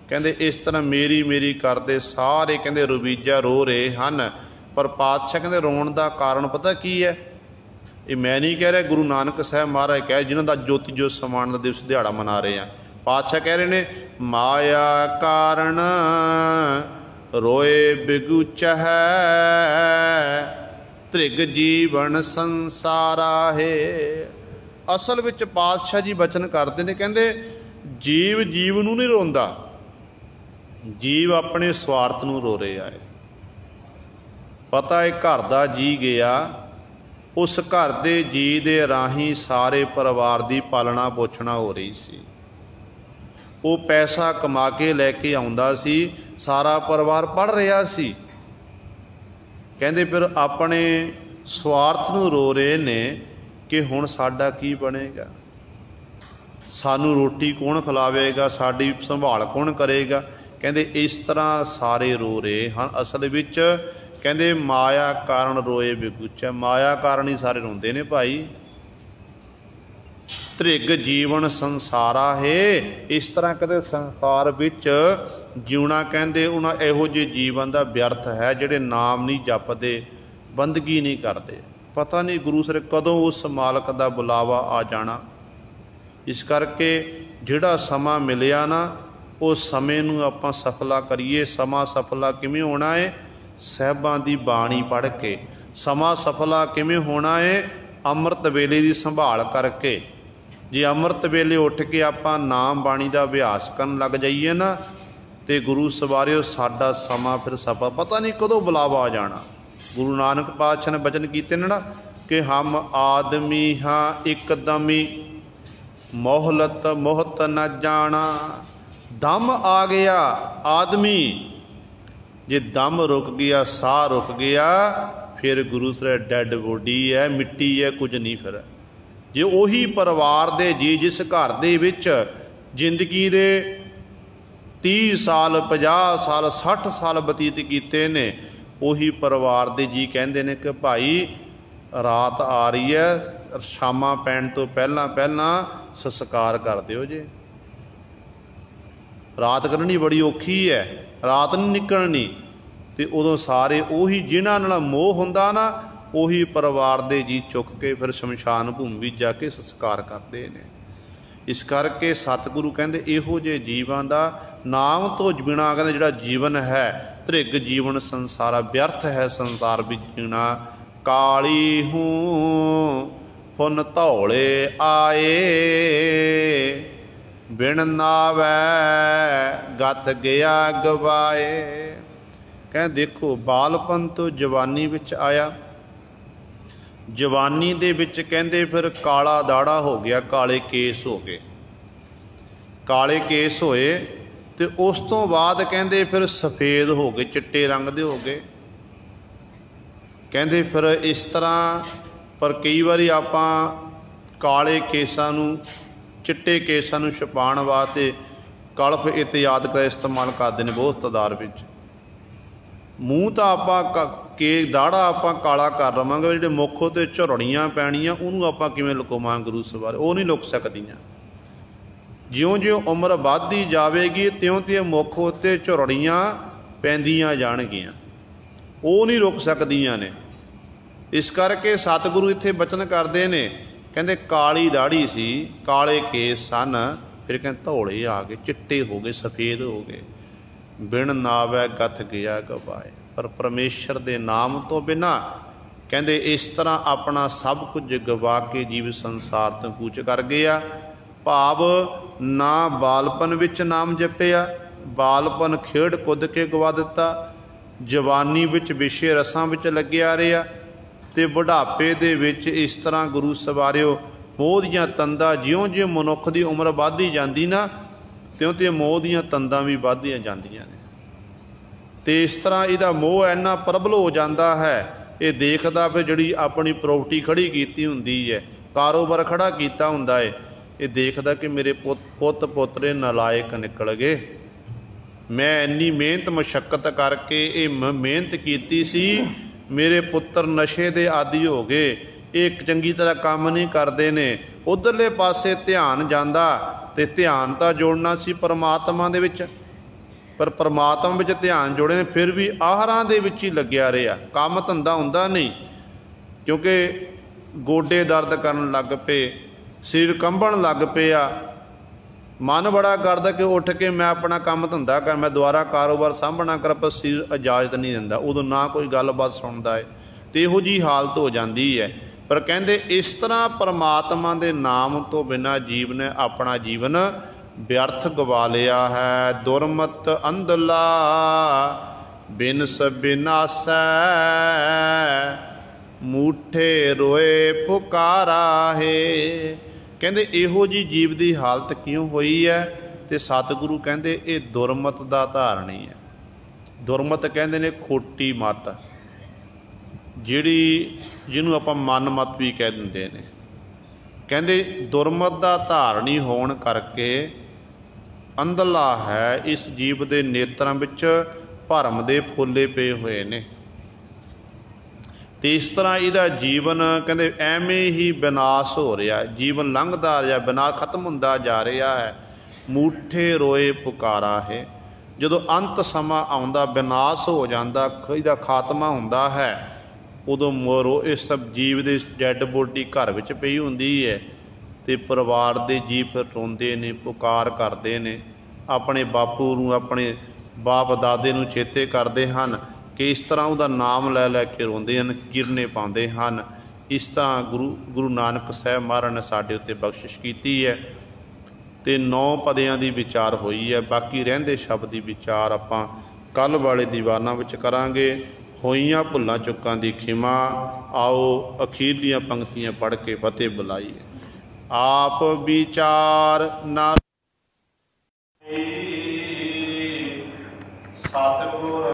कहते इस तरह मेरी मेरी करते सारे, कहते रुबीजा रो रहे हैं। पर पातशाह कहते रोण का कारण पता की है? ये मैं नहीं कह रहा, गुरु नानक साहब महाराज कह, जिन्हों का ज्योति ज्योत समान का दिवस दिहाड़ा मना रहे हैं। पातशाह कह रहे ने माया कारण रोए बिगुच है, त्रिग जीवन संसारा है। असल विच पातशाह जी बचन करते हैं, कहते जीव जीव नूं नहीं रोंदा, जीव अपने स्वार्थ नूं रो रहा है। पता है घर दा जी गया, उस घर दे जी दे राही सारे परिवार की पालना पोषणा हो रही सी। वो पैसा कमा के लैके आउंदा सी, सारा परिवार पढ़ रहा सी। कहते फिर अपने स्वार्थ नूं रो रहे ने कि हुण साडा की बनेगा, सानू रोटी कौन खिलावेगा, साडी संभाल कौन करेगा। कहते इस तरह सारे रो रहे हैं। असल विच कहते माया कारण रोए बिगुच, माया कारण ही सारे रोंदे ने भाई। त्रिग जीवन संसारा है, इस तरह कहते संसार विच जीवना कहते उन्हां इहो जिहे जीवन का व्यर्थ है जिहड़े नाम नहीं जपदे, बंदगी नहीं करते। पता नहीं गुरु सर कदों उस मालक का बुलावा आ जाना। इस करके जिहड़ा समा मिलिया ना, उस समय नूं आपां सफला करिए। समा सफला किवें होना है? ਸਾਹਿਬਾਂ ਦੀ ਬਾਣੀ ਪੜ੍ਹ ਕੇ। ਸਮਾਂ ਸਫਲਾ ਕਿਵੇਂ ਹੋਣਾ ਹੈ? ਅੰਮ੍ਰਿਤ ਵੇਲੇ ਦੀ ਸੰਭਾਲ ਕਰਕੇ। ਜੇ ਅੰਮ੍ਰਿਤ ਵੇਲੇ ਉੱਠ ਕੇ ਆਪਾਂ ਨਾਮ ਬਾਣੀ ਦਾ ਅਭਿਆਸ ਕਰਨ ਲੱਗ ਜਾਈਏ ਨਾ, ਤੇ ਗੁਰੂ ਸਵਾਰਿਓ ਸਾਡਾ ਸਮਾਂ ਫਿਰ ਸਫਲ, ਪਤਾ ਨਹੀਂ ਕਦੋਂ ਬੁਲਾਵਾ ਆ ਜਾਣਾ। ਗੁਰੂ ਨਾਨਕ ਪਾਤਸ਼ਾਹ ਨੇ ਬਚਨ ਕੀਤੇ ਨੇ ਨਾ ਕਿ ਹਮ ਆਦਮੀ ਹਾਂ ਇੱਕਦਮੀ, ਮੋਹਲਤ ਮੋਹਤ ਨਾ ਜਾਣਾ। ਦਮ ਆ ਗਿਆ ਆਦਮੀ, ਜੇ ਦਮ ਰੁਕ ਗਿਆ, ਸਾਹ ਰੁਕ ਗਿਆ, ਫਿਰ ਗੁਰੂ ਸਰ ਡੈਡ ਬੋਡੀ ਹੈ, ਮਿੱਟੀ ਹੈ, ਕੁਝ ਨਹੀਂ। ਫਿਰ ਜੇ ਉਹੀ ਪਰਿਵਾਰ ਦੇ ਜੀ ਜਿਸ ਘਰ ਦੇ ਵਿੱਚ ਜ਼ਿੰਦਗੀ ਦੇ 30 ਸਾਲ 50 ਸਾਲ 60 ਸਾਲ ਬਤੀਤ ਕੀਤੇ ਨੇ, ਉਹੀ ਪਰਿਵਾਰ ਦੇ ਜੀ ਕਹਿੰਦੇ ਨੇ ਕਿ ਭਾਈ ਰਾਤ ਆ ਰਹੀ ਹੈ, ਸ਼ਾਮਾਂ ਪੈਣ ਤੋਂ ਪਹਿਲਾਂ ਪਹਿਲਾਂ ਸੰਸਕਾਰ ਕਰ ਦਿਓ ਜੇ। ਰਾਤ ਕਰਨੀ ਬੜੀ ਔਖੀ ਹੈ, ਰਾਤ ਨਹੀਂ ਨਿਕਲਣੀ। ਤੇ ਉਦੋਂ ਸਾਰੇ ਉਹੀ ਜਿਨ੍ਹਾਂ ਨਾਲ ਮੋਹ ਹੁੰਦਾ ਨਾ, ਉਹੀ ਪਰਿਵਾਰ ਦੇ ਜੀ ਚੁੱਕ ਕੇ ਫਿਰ ਸ਼ਮਸ਼ਾਨ ਭੂਮੀ ਜਾ ਕੇ ਸੰਸਕਾਰ ਕਰਦੇ ਨੇ। ਇਸ ਕਰਕੇ ਸਤਿਗੁਰੂ ਕਹਿੰਦੇ ਇਹੋ ਜਿਹੇ ਜੀਵਾਂ ਦਾ ਨਾਮ ਤੋਂ ਬਿਨਾਂ ਕਹਿੰਦੇ ਜਿਹੜਾ ਜੀਵਨ ਹੈ ਧ੍ਰਿਗ ਜੀਵਨ ਸੰਸਾਰਾ, ਵਿਅਰਥ ਹੈ ਸੰਸਾਰ ਵਿੱਚ ਜੀਣਾ। ਕਾਲੀ ਹੂੰ ਫੁਨ ਧੌਲੇ ਆਏ, ਬਿਨ ਨਾਵੈ ਗਤ ਗਿਆ ਗਵਾਏ। ਕਹਿੰਦੇ ਦੇਖੋ ਬਾਲਪਨ ਤੋਂ ਜਵਾਨੀ ਵਿੱਚ ਆਇਆ, ਜਵਾਨੀ ਦੇ ਵਿੱਚ ਕਹਿੰਦੇ ਫਿਰ ਕਾਲਾ ਦਾੜਾ ਹੋ ਗਿਆ, ਕਾਲੇ ਕੇਸ ਹੋ ਗਏ, ਕਾਲੇ ਕੇਸ ਹੋਏ। ਤੇ ਉਸ ਤੋਂ ਬਾਅਦ ਕਹਿੰਦੇ ਫਿਰ ਸਫੇਦ ਹੋ ਗਏ, ਚਿੱਟੇ ਰੰਗ ਦੇ ਹੋ ਗਏ। ਕਹਿੰਦੇ ਫਿਰ ਇਸ ਤਰ੍ਹਾਂ, ਪਰ ਕਈ ਵਾਰੀ ਆਪਾਂ ਕਾਲੇ ਕੇਸਾਂ ਨੂੰ ਚਿੱਟੇ ਕੇਸਾਂ ਨੂੰ ਛੁਪਾਉਣ ਵਾਸਤੇ ਕਲਪ ਇਤਿਆਦ ਦਾ ਇਸਤੇਮਾਲ ਕਰਦੇ ਨੇ ਬਹੁਤ ਤਾਦਾਦ ਵਿੱਚ। ਮੂੰਹ ਤਾਂ ਆਪਾਂ ਕੇ ਦਾੜਾ ਆਪਾਂ ਕਾਲਾ ਕਰ ਲਵਾਂਗੇ, ਜਿਹੜੇ ਮੁੱਖ ਉੱਤੇ ਝੁਰੜੀਆਂ ਪੈਣੀਆਂ ਉਹਨੂੰ ਆਪਾਂ ਕਿਵੇਂ ਲੁਕਾਵਾਂਗੇ ਗੁਰੂ ਸਵਾਰੇ? ਉਹ ਨਹੀਂ ਲੁਕ ਸਕਦੀਆਂ। ਜਿਉਂ-ਜਿਉਂ ਉਮਰ ਵੱਧਦੀ ਜਾਵੇਗੀ ਤਿਉਂ-ਤਿਉਂ ਮੁੱਖ ਉੱਤੇ ਝੁਰੜੀਆਂ ਪੈਂਦੀਆਂ ਜਾਣਗੀਆਂ, ਉਹ ਨਹੀਂ ਰੁਕ ਸਕਦੀਆਂ ਨੇ। ਇਸ ਕਰਕੇ ਸਤਿਗੁਰੂ ਇੱਥੇ ਬਚਨ ਕਰਦੇ ਨੇ, ਕਹਿੰਦੇ ਕਾਲੀ ਦਾੜੀ ਸੀ, ਕਾਲੇ ਕੇਸ ਸਨ, ਫਿਰ ਕਹਿੰਦੇ ਧੌਲੇ ਆ ਗਏ, ਚਿੱਟੇ ਹੋ ਗਏ, ਸਫੇਦ ਹੋ ਗਏ। ਬਿਨ ਨਾਵੈ ਗਤ ਗਿਆ ਗਵਾਏ। ਪਰ ਪਰਮੇਸ਼ਰ ਦੇ ਨਾਮ ਤੋਂ ਬਿਨਾਂ ਕਹਿੰਦੇ ਇਸ ਤਰ੍ਹਾਂ ਆਪਣਾ ਸਭ ਕੁਝ ਗਵਾ ਕੇ ਜੀਵ ਸੰਸਾਰ ਤੋਂ ਕੂਚ ਕਰ ਗਿਆ। ਭਾਵ ਨਾ ਬਾਲਪਨ ਵਿੱਚ ਨਾਮ ਜਪਿਆ, ਬਾਲਪਨ ਖੇਡ ਕੁੱਦ ਕੇ ਗਵਾ ਦਿੱਤਾ, ਜਵਾਨੀ ਵਿੱਚ ਵਿਸ਼ੇ ਰਸਾਂ ਵਿੱਚ ਲੱਗਿਆ ਰਿਹਾ, ਤੇ ਬੁਢਾਪੇ ਦੇ ਵਿੱਚ ਇਸ ਤਰ੍ਹਾਂ ਗੁਰੂ ਸਵਾਰਿਓ ਮੋਹ ਦੀਆਂ ਤੰਦਾਂ, ਜਿਉਂ-ਜਿਉਂ ਮਨੁੱਖ ਦੀ ਉਮਰ ਵੱਧਦੀ ਜਾਂਦੀ ਨਾ, ਤਿਉਂ-ਤਿਉਂ ਮੋਹ ਦੀਆਂ ਤੰਦਾਂ ਵੀ ਵੱਧਦੀਆਂ ਜਾਂਦੀਆਂ ਨੇ। ਤੇ ਇਸ ਤਰ੍ਹਾਂ ਇਹਦਾ ਮੋਹ ਇੰਨਾ ਪ੍ਰਬਲ ਹੋ ਜਾਂਦਾ ਹੈ, ਇਹ ਦੇਖਦਾ ਫਿਰ ਜਿਹੜੀ ਆਪਣੀ ਪ੍ਰੋਪਰਟੀ ਖੜੀ ਕੀਤੀ ਹੁੰਦੀ ਹੈ, ਕਾਰੋਬਾਰ ਖੜਾ ਕੀਤਾ ਹੁੰਦਾ ਹੈ, ਇਹ ਦੇਖਦਾ ਕਿ ਮੇਰੇ ਪੁੱਤ ਪੋਤਰੇ ਨਲਾਇਕ ਨਿਕਲ ਗਏ। ਮੈਂ ਇੰਨੀ ਮਿਹਨਤ ਮੁਸ਼ੱਕਤ ਕਰਕੇ ਇਹ ਮਿਹਨਤ ਕੀਤੀ ਸੀ, ਮੇਰੇ ਪੁੱਤਰ ਨਸ਼ੇ ਦੇ ਆਦੀ ਹੋ ਗਏ, ਇਹ ਚੰਗੀ ਤਰ੍ਹਾਂ ਕੰਮ ਨਹੀਂ ਕਰਦੇ ਨੇ। ਉੱਧਰਲੇ ਪਾਸੇ ਧਿਆਨ ਜਾਂਦਾ, ਤੇ ਧਿਆਨ ਤਾਂ ਜੋੜਨਾ ਸੀ ਪਰਮਾਤਮਾ ਦੇ ਵਿੱਚ, ਪਰ ਪਰਮਾਤਮਾ ਵਿੱਚ ਧਿਆਨ ਜੋੜੇ ਨੇ, ਫਿਰ ਵੀ ਆਹਰਾਂ ਦੇ ਵਿੱਚ ਹੀ ਲੱਗਿਆ ਰਿਹਾ, ਕੰਮ ਧੰਦਾ ਹੁੰਦਾ ਨਹੀਂ। ਕਿਉਂਕਿ ਗੋਡੇ ਦਰਦ ਕਰਨ ਲੱਗ ਪਏ, ਸਰੀਰ ਕੰਬਣ ਲੱਗ ਪਿਆ, ਮਨ ਬੜਾ ਕਰਦਾ ਕਿ ਉੱਠ ਕੇ ਮੈਂ ਆਪਣਾ ਕੰਮ ਧੰਦਾ ਕਰ, ਮੈਂ ਦੁਬਾਰਾ ਕਾਰੋਬਾਰ ਸਾਂਭਣਾ ਕਰ, ਪਰ ਸਰੀਰ ਇਜਾਜ਼ਤ ਨਹੀਂ ਦਿੰਦਾ, ਉਦੋਂ ਨਾ ਕੋਈ ਗੱਲਬਾਤ ਸੁਣਦਾ ਹੈ, ਤੇ ਇਹੋ ਜਿਹੀ ਹਾਲਤ ਹੋ ਜਾਂਦੀ ਹੈ। ਪਰ ਕਹਿੰਦੇ ਇਸ ਤਰ੍ਹਾਂ ਪਰਮਾਤਮਾ ਦੇ ਨਾਮ ਤੋਂ ਬਿਨਾਂ ਜੀਵ ਨੇ ਆਪਣਾ ਜੀਵਨ ਵਿਅਰਥ ਗਵਾ ਲਿਆ ਹੈ। ਦੁਰਮਤ ਅੰਧਲਾ ਬਿਨ ਸਬਿਨਾਸੈ, ਮੂਠੇ ਰੋਏ ਪੁਕਾਰਾ ਹੈ। ਕਹਿੰਦੇ ਇਹੋ ਜਿਹੀ ਜੀਵ ਦੀ ਹਾਲਤ ਕਿਉਂ ਹੋਈ ਹੈ? ਤੇ ਸਤਿਗੁਰੂ ਕਹਿੰਦੇ ਇਹ ਦੁਰਮਤ ਦਾ ਧਾਰਨੀ ਹੈ। ਦੁਰਮਤ ਕਹਿੰਦੇ ਨੇ ਖੋਟੀ ਮੱਤ, ਜਿਹਨੂੰ ਆਪਾਂ ਮਨ ਮੱਤ ਵੀ ਕਹਿ ਦਿੰਦੇ ਨੇ। ਕਹਿੰਦੇ ਦੁਰਮਤ ਦਾ ਧਾਰਨੀ ਹੋਣ ਕਰਕੇ ਅੰਧਲਾ ਹੈ, ਇਸ ਜੀਵ ਦੇ ਨੇਤਰਾਂ ਵਿੱਚ ਭਰਮ ਦੇ ਫੁੱਲੇ ਪਏ ਹੋਏ ਨੇ, ਤੇ ਇਸ ਤਰ੍ਹਾਂ ਇਹਦਾ ਜੀਵਨ ਕਹਿੰਦੇ ਐਵੇਂ ਹੀ ਵਿਨਾਸ਼ ਹੋ ਰਿਹਾ, ਜੀਵਨ ਲੰਘਦਾ ਰਿਹਾ, ਵਿਨਾਸ਼ ਖਤਮ ਹੁੰਦਾ ਜਾ ਰਿਹਾ ਹੈ। ਮੂਠੇ ਰੋਏ ਪੁਕਾਰਾ ਹੈ, ਜਦੋਂ ਅੰਤ ਸਮਾਂ ਆਉਂਦਾ, ਵਿਨਾਸ਼ ਹੋ ਜਾਂਦਾ, ਇਹਦਾ ਖਾਤਮਾ ਹੁੰਦਾ ਹੈ, ਉਦੋਂ ਮੋਰੋ ਇਸ ਸਭ ਜੀਵ ਦੇ ਡੈਡ ਬੋਡੀ ਘਰ ਵਿੱਚ ਪਈ ਹੁੰਦੀ ਹੈ, ਤੇ ਪਰਿਵਾਰ ਦੇ ਜੀਵ ਫਿਰ ਰੋਂਦੇ ਨੇ, ਪੁਕਾਰ ਕਰਦੇ ਨੇ, ਆਪਣੇ ਬਾਪੂ ਨੂੰ, ਆਪਣੇ ਬਾਪ ਦਾਦੇ ਨੂੰ ਚੇਤੇ ਕਰਦੇ ਹਨ कि इस तरह उसका नाम लै लै के रोंदे हैं, किरने पाते हैं। इस तरह गुरु नानक साहब महाराज ने साढ़े उत्ते बख्शिश की है। तो 9 पदियां की विचार हुई है। बाकी रहिंदे शब्द की विचार आपां कल वाले दीवाना विच करांगे। होइयां भुल्लां चुक्कां दी खिमा। आओ अखीरलियां पंक्तियां पढ़ के फतेह बुलाईए। आप विचार ना सतगुर